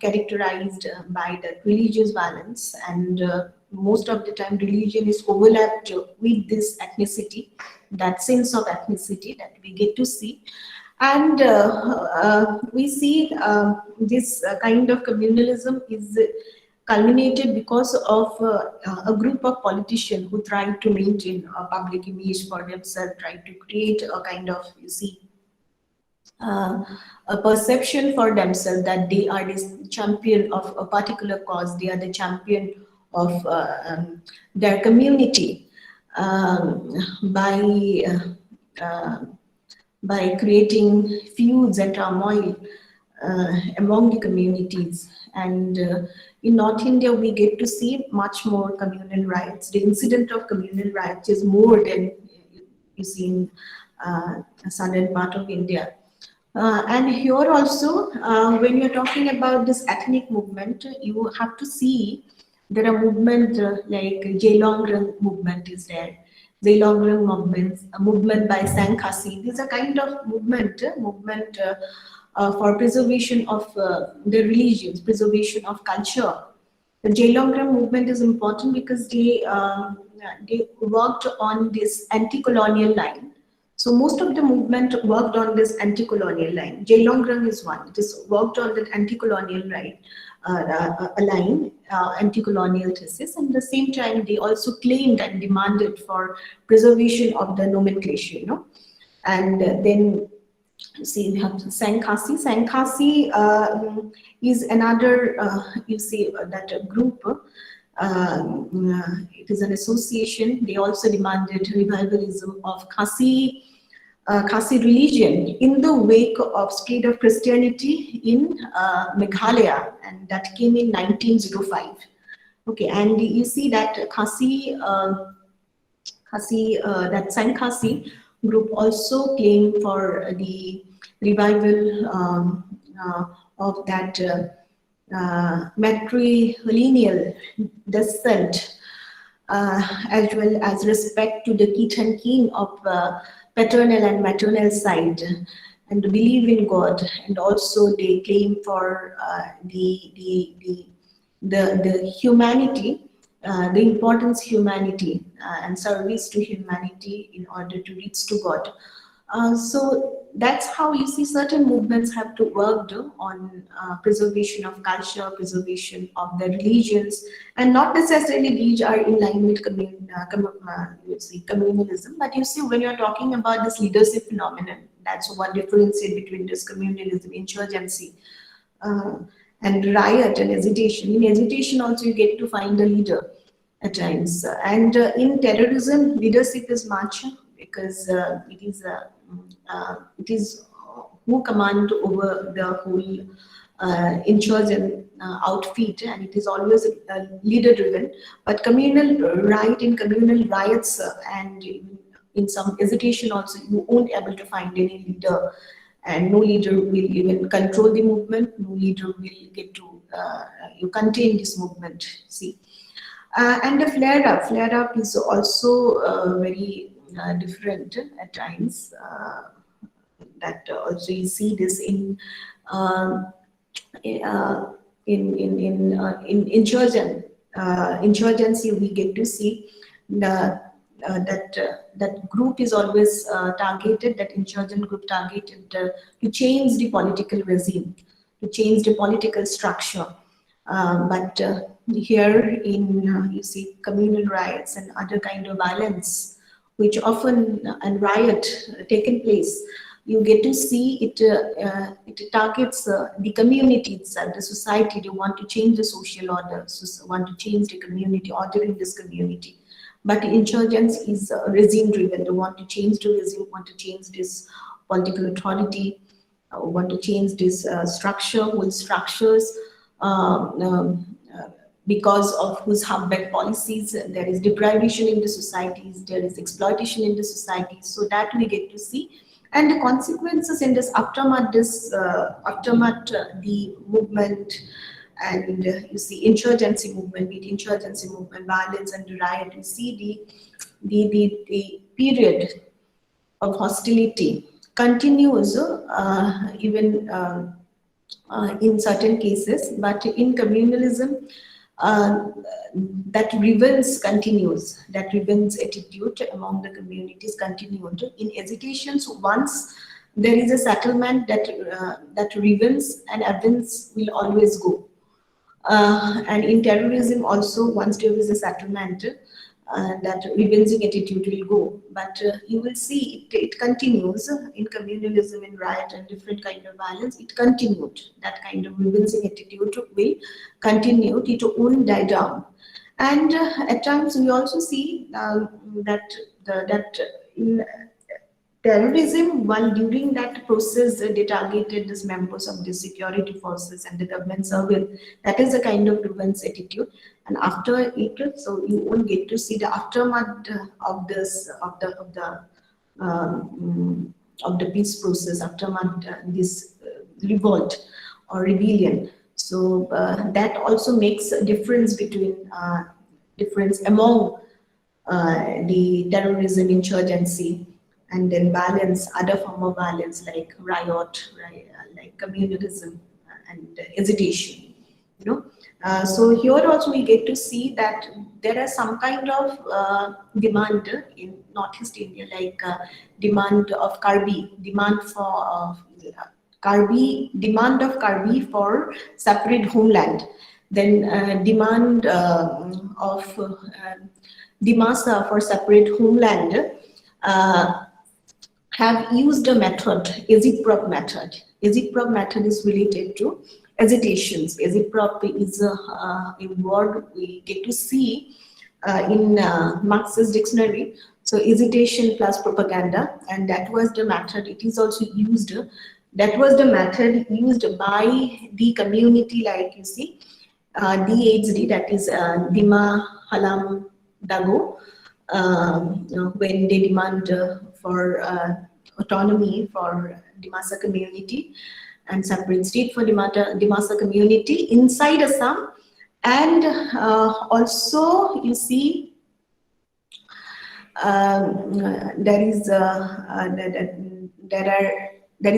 characterized by the religious violence, and most of the time religion is overlapped with this ethnicity, that sense of ethnicity that we get to see. And we see this kind of communalism is culminated because of a group of politicians who try to maintain a public image for themselves, try to create a kind of, you see, a perception for themselves that they are this champion of a particular cause, they are the champion of their community, by creating feuds and turmoil among the communities. And in North India, we get to see much more communal riots. The incident of communal riots is more than you see in southern part of India. And here also, when you're talking about this ethnic movement, you have to see there are movement like Jailong movement is there. Jailong movement, a movement by Sankhasi. These are kind of movement for preservation of the religions, preservation of culture. The Jailong movement is important because they worked on this anti-colonial line. So most of the movement worked on this anti-colonial line. Jailong is one. It is worked on that anti-colonial line, anti-colonial thesis. And at the same time, they also claimed and demanded for preservation of the nomenclature, And then, see, we have Sankhasi. Sankhasi is another, you see, that group. It is an association. They also demanded revivalism of Khasi religion in the wake of spread of Christianity in Meghalaya, and that came in 1905. Okay, and you see that that Sankhasi group also claimed for the revival of that matrilineal descent, as well as respect to the kith and kin of paternal and maternal side, and believe in God, and also they claim for the humanity, the importance humanity and service to humanity in order to reach to God. So that's how you see certain movements have to work on preservation of culture, preservation of the religions, and not necessarily these are in line with communalism. But you see, when you're talking about this leadership phenomenon, that's what differentiates between this communalism, insurgency, and riot and agitation. In agitation also you get to find a leader at times. And in terrorism, leadership is much because it is who command over the whole insurgent outfit, and it is always leader driven. But communal right in communal riots and in some hesitation also, you won't able to find any leader, and no leader will even control the movement. No leader will get to you contain this movement. See, and the flare up is also very different at times. That also you see this um, uh, in insurgency. We get to see the that group is always targeted, that insurgent group targeted to change the political regime, to change the political structure. But here in you see communal riots and other kind of violence, which often and riot taken place, you get to see it. It targets the community itself, the society. They want to change the social order, so want to change the community order in this community. But insurgents is regime driven. They want to change the regime, want to change this political authority, want to change this structure, whole structures. Because of whose humbug policies, there is deprivation in the societies, there is exploitation in the societies. So that we get to see, and the consequences in this aftermath, the movement, and you see insurgency movement, with insurgency movement, violence and the riot. You see the period of hostility continues even in certain cases, but in communalism, uh, that revenge continues, that revenge attitude among the communities continued. In hesitations, once there is a settlement, that revenge and events will always go. And in terrorism also, once there is a settlement, that revenging attitude will go. But you will see it continues in communalism, in riot and different kind of violence. It continued. That kind of revenging attitude will continue. It won't die down. And at times we also see that in terrorism, while during that process they targeted these members of the security forces and the government service. That is a kind of revenge attitude. And after it, so you won't get to see the aftermath of this of the peace process, aftermath this revolt or rebellion. So that also makes a difference between difference among the terrorism, insurgency, and then balance other form of violence like riot, right, like communalism and hesitation. You know, so here also we get to see that there are some kind of demand in Northeast India, like demand of Karbi, demand for demand of Karbi for separate homeland, then demand of Dimasa for separate homeland. Have used a method, agitprop method. Agitprop method is related to hesitations. Agitprop is a word we get to see in Marx's dictionary. So hesitation plus propaganda, and that was the method. It is also used. That was the method used by the community, like you see, DHD, that is Dima Halam Dago, when they demand for autonomy for Dimasa community and separate state for Dimasa community inside Assam. And also you see there is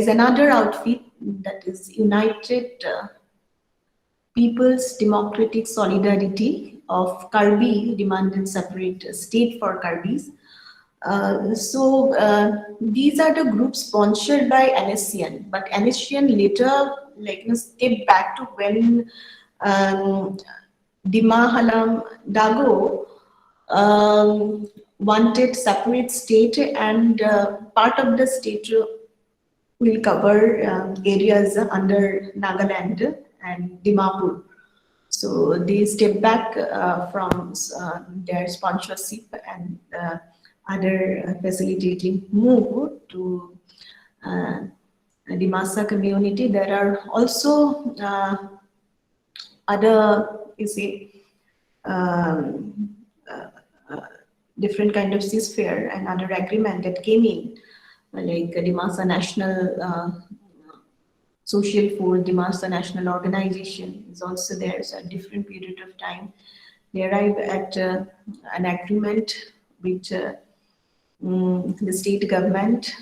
another outfit, that is United People's Democratic Solidarity of Karbi demanded separate state for Karbis. These are the groups sponsored by NSCN, but NSCN later stepped back to when Dima Halam Dago wanted separate state, and part of the state will cover areas under Nagaland and Dimapur. So they step back from their sponsorship, and other facilitating move to the Massa community. There are also other, you see, um, different kind of ceasefire and other agreement that came in, like the Massa National Social for the Massa National Organization is also there. So at different period of time, they arrive at an agreement with the state government.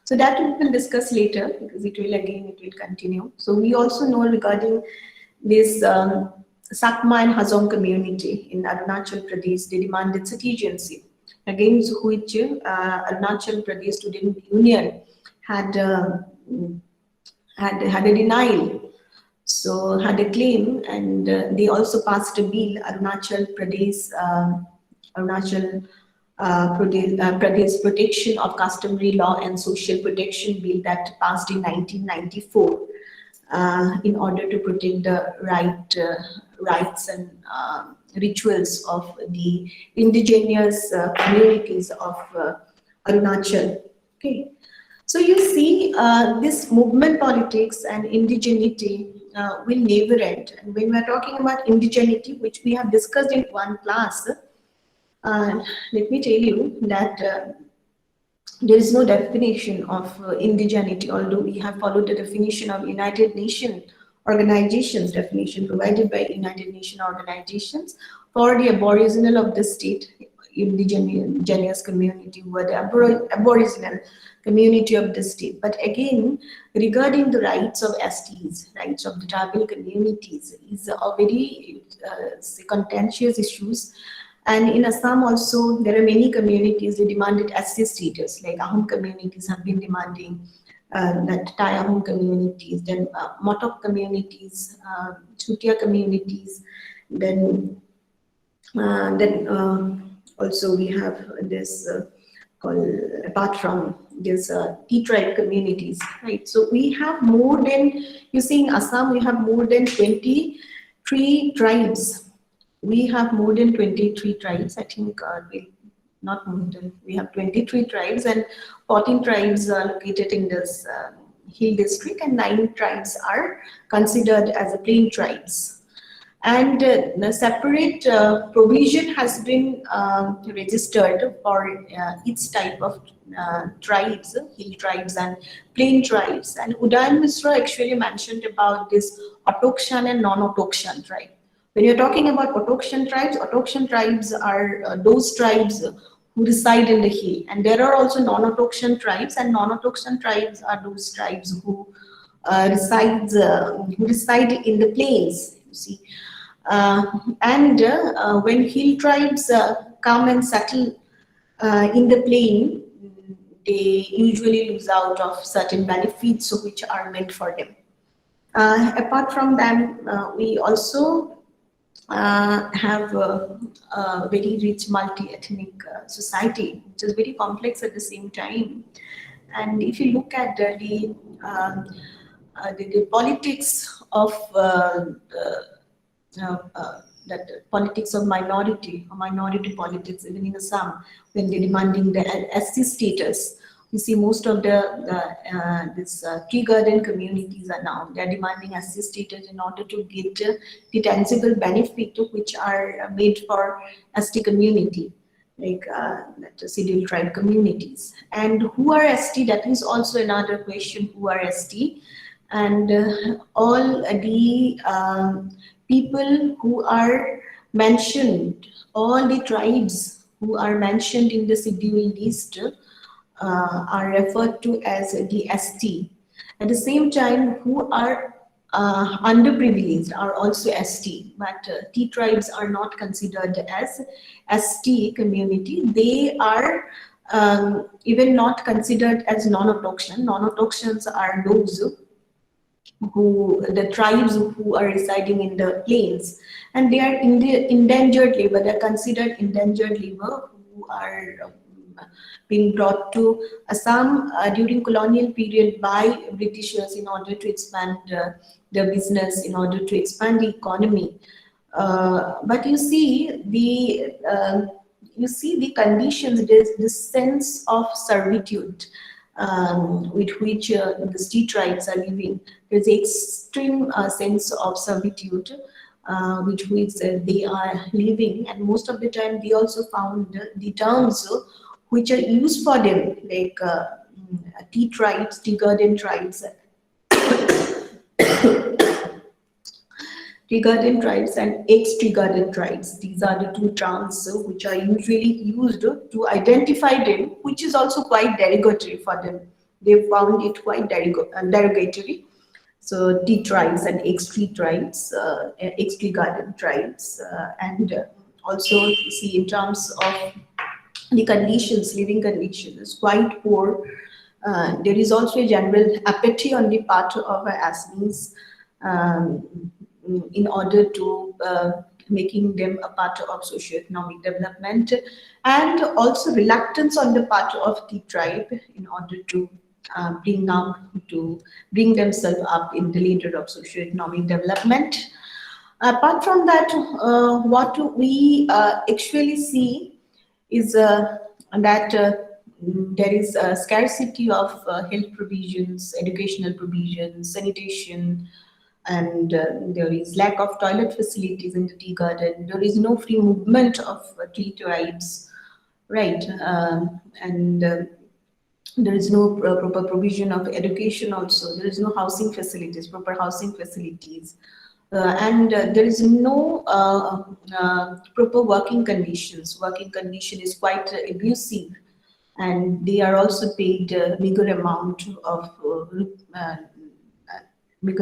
So that we will discuss later because it will continue. So we also know regarding this Sakma and Hazong community in Arunachal Pradesh, they demanded citizenship, against which Arunachal Pradesh Student Union had had a denial, so had a claim, and they also passed a bill, Arunachal Pradesh Protection of Customary Law and Social Protection Bill that passed in 1994 in order to protect the rights and rituals of the indigenous communities of Arunachal. Okay. So you see, this movement politics and indigeneity will never end. And when we are talking about indigeneity, which we have discussed in one class, let me tell you that there is no definition of indigeneity, although we have followed the definition of United Nations organizations, definition provided by United Nations organizations for the aboriginal of the state, indigenous community, who are the aboriginal community of the state. But again, regarding the rights of STs, rights of the tribal communities, is a very contentious issues. And in Assam also, there are many communities that demanded SC status, like Ahom communities have been demanding that Thai Ahom communities, then Motok communities, Chutia communities, then also we have this called, apart from this T-tribe communities, right? So we have more than, you see in Assam, we have more than 23 tribes. We have more than 23 tribes, I think, not more than, we have 23 tribes and 14 tribes are located in this hill district and 9 tribes are considered as a plain tribes. And the separate provision has been registered for each type of tribes, hill tribes and plain tribes. And Udayan Misra actually mentioned about this Autokshan and non-Autokshan tribe. When you're talking about Autokshan tribes are those tribes who reside in the hill. And there are also non-Autokshan tribes, and non-Autokshan tribes are those tribes who reside in the plains, you see. When hill tribes come and settle in the plain, they usually lose out of certain benefits which are meant for them. Apart from them, we also have a very rich multi-ethnic society, which is very complex at the same time. And if you look at the politics of that politics of minority politics, even in Assam, when they're demanding the SC status, you see most of the tea garden communities are now, they're demanding SC status in order to get the tangible benefit which are made for ST community, like the scheduled tribe communities. And who are ST? That is also another question, who are ST? And all the people who are mentioned, all the tribes who are mentioned in the scheduled list are referred to as the ST. At the same time, who are underprivileged are also ST, but T tribes are not considered as ST community. They are even not considered as non-Autokshan. Non-Autokshans are those who, the tribes who are residing in the plains, and they are in the endangered labor. They're considered endangered labor who are being brought to Assam during colonial period by Britishers in order to expand their business, in order to expand the economy. But you see, you see the conditions, there's this sense of servitude with which the tea tribes are living. There's extreme sense of servitude with which they are living, and most of the time they also found the terms which are used for them, like tea tribes, tea garden tribes, tea garden tribes and ex-tea garden tribes. These are the two terms which are usually used to identify them, which is also quite derogatory for them. They found it quite derogatory. So tea tribes and ex-tea tribes, ex-tea garden tribes, and also you see in terms of the conditions, living conditions, quite poor. There is also a general apathy on the part of Assamese um, in order to making them a part of socio-economic development, and also reluctance on the part of the tribe in order to bring themselves up in the leader of socio-economic development. Apart from that, what we actually see is that there is a scarcity of health provisions, educational provisions, sanitation, and there is lack of toilet facilities in the tea garden. There is no free movement of tea tribes, right? And there is no proper provision of education also. There is no housing facilities, proper housing facilities. And there is no proper working conditions. Working condition is quite abusive, and they are also paid bigger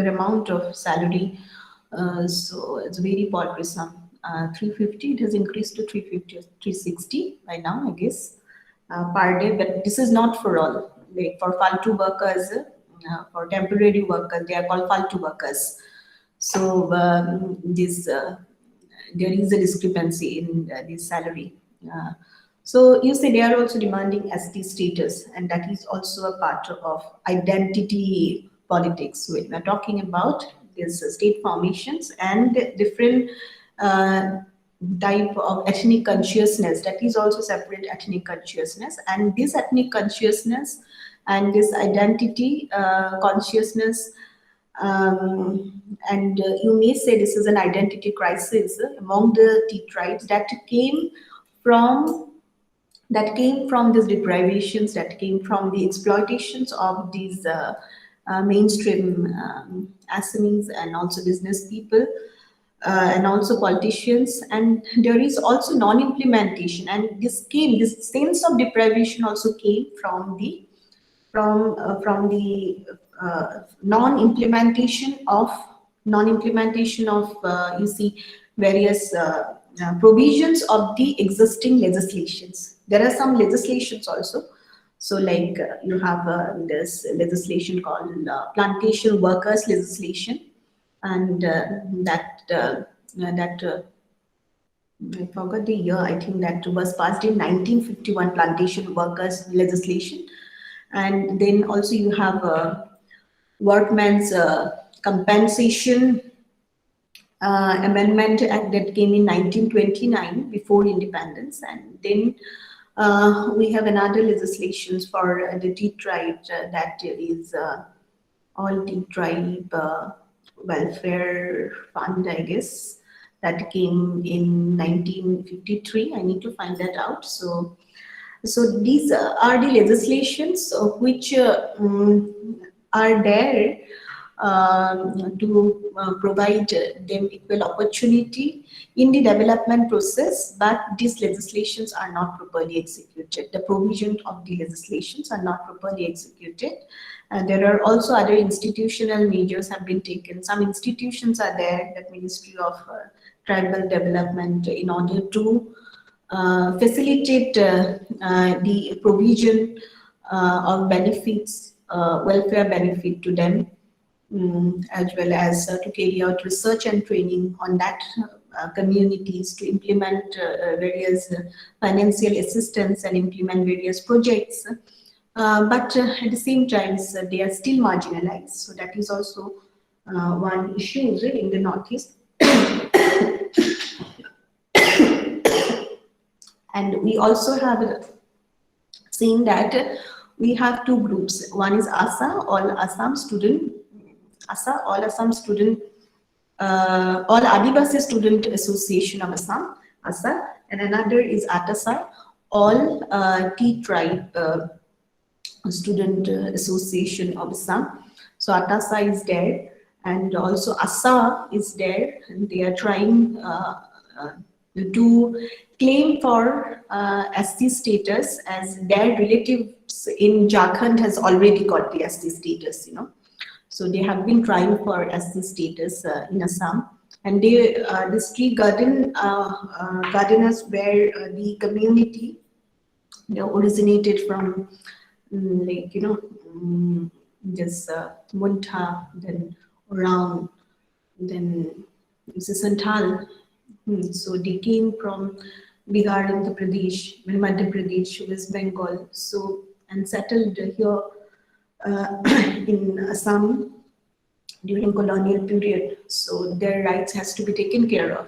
amount of salary. So it's very bothersome. 350, it has increased to 350, 360 by now, I guess, per day. But this is not for all. Like for Faltu workers, for temporary workers, they are called Faltu workers. So there is a discrepancy in this salary. So you say they are also demanding ST status, and that is also a part of identity politics. When we're talking about these state formations and different type of ethnic consciousness, that is also separate ethnic consciousness, and this ethnic consciousness and this identity consciousness, and you may say this is an identity crisis among the tea tribes from these deprivations, that came from the exploitations of these mainstream Assamese and also business people and also politicians. And there is also non-implementation, and this sense of deprivation also came from the non-implementation of you see various provisions of the existing legislations. There are some legislations also. So like you have this legislation called plantation workers legislation, and I forgot the year. I think that was passed in 1951, plantation workers legislation. And then also you have workmen's compensation amendment act that came in 1929 before independence. And then we have another legislations for the tea tribe, that is all tea tribe welfare fund, I guess, that came in 1953. I need to find that out. So these are the legislations which are there to provide them equal opportunity in the development process, but these legislations are not properly executed. The provision of the legislations are not properly executed. And there are also other institutional measures have been taken. Some institutions are there, the Ministry of Tribal Development, in order to facilitate the provision of benefits, welfare benefit to them, as well as to carry out research and training on that communities, to implement various financial assistance and implement various projects. But at the same time, they are still marginalized. So that is also one issue in the Northeast. And we also have seen that we have two groups. One is ASA, all Assam student, ASA, all Assam student, all Adivasi Student Association of Assam, ASA, and another is ATASA, all T tribe Student Association of Assam. So ATASA is there, and also ASA is there, and they are trying to claim for SC status, as their relatives in Jharkhand has already got the SC status, So they have been trying for SC status in Assam. And this tree gardeners where the community originated from, this Munta, then Orang, then Santal. So they came from Bihar, Andhra Pradesh, Madhya Pradesh, West Bengal, so and settled here in Assam during colonial period. So their rights has to be taken care of.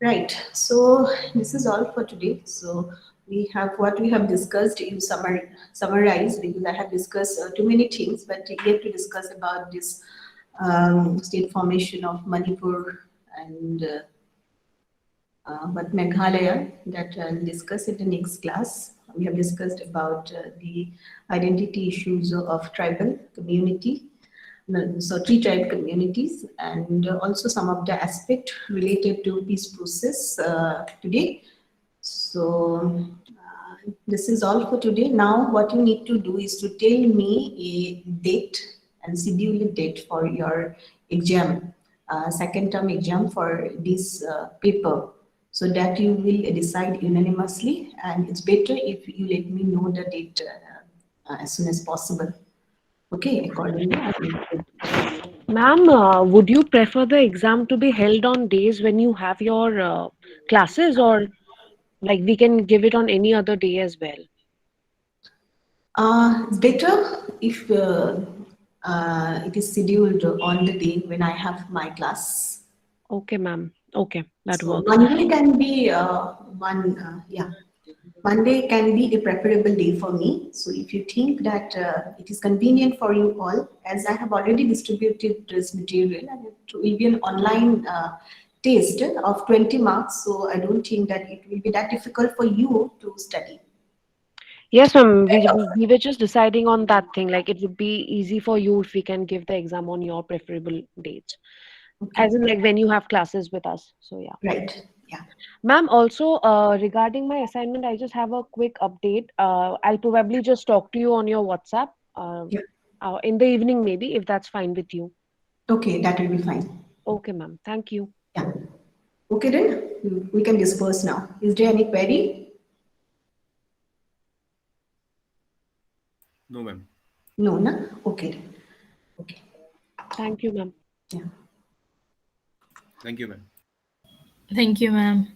Right. So this is all for today. So we have what we have discussed in summarize, because I have discussed too many things, but yet to discuss about this state formation of Manipur and but Meghalaya, that I'll discuss in the next class. We have discussed about the identity issues of tribal community, so three tribe communities, and also some of the aspect related to peace process today. So this is all for today. Now what you need to do is to tell me a date and schedule a date for your exam, second term exam for this paper, so that you will decide unanimously, and it's better if you let me know the date as soon as possible. Okay, accordingly I will. Ma'am, would you prefer the exam to be held on days when you have your classes, or like we can give it on any other day as well? It's better if it is scheduled on the day when I have my class. Okay, ma'am. Okay, that So works. Monday can be Monday can be a preferable day for me. So if you think that it is convenient for you all, as I have already distributed this material, and it will be an online test of 20 marks. So I don't think that it will be that difficult for you to study. Yes, ma'am. We were just deciding on that thing. Like it would be easy for you if we can give the exam on your preferable dates, Okay, as in like when you have classes with us. So yeah. right. Yeah. Ma'am, also regarding my assignment, I just have a quick update. I'll probably just talk to you on your WhatsApp Yeah. in the evening, maybe, if that's fine with you. Okay, that will be fine. Okay, ma'am. Thank you. Yeah. Okay then, we can disperse now. Is there any query? No, ma'am. No, na? Okay then. Okay. Thank you, ma'am. Yeah. Thank you, ma'am. Thank you, ma'am.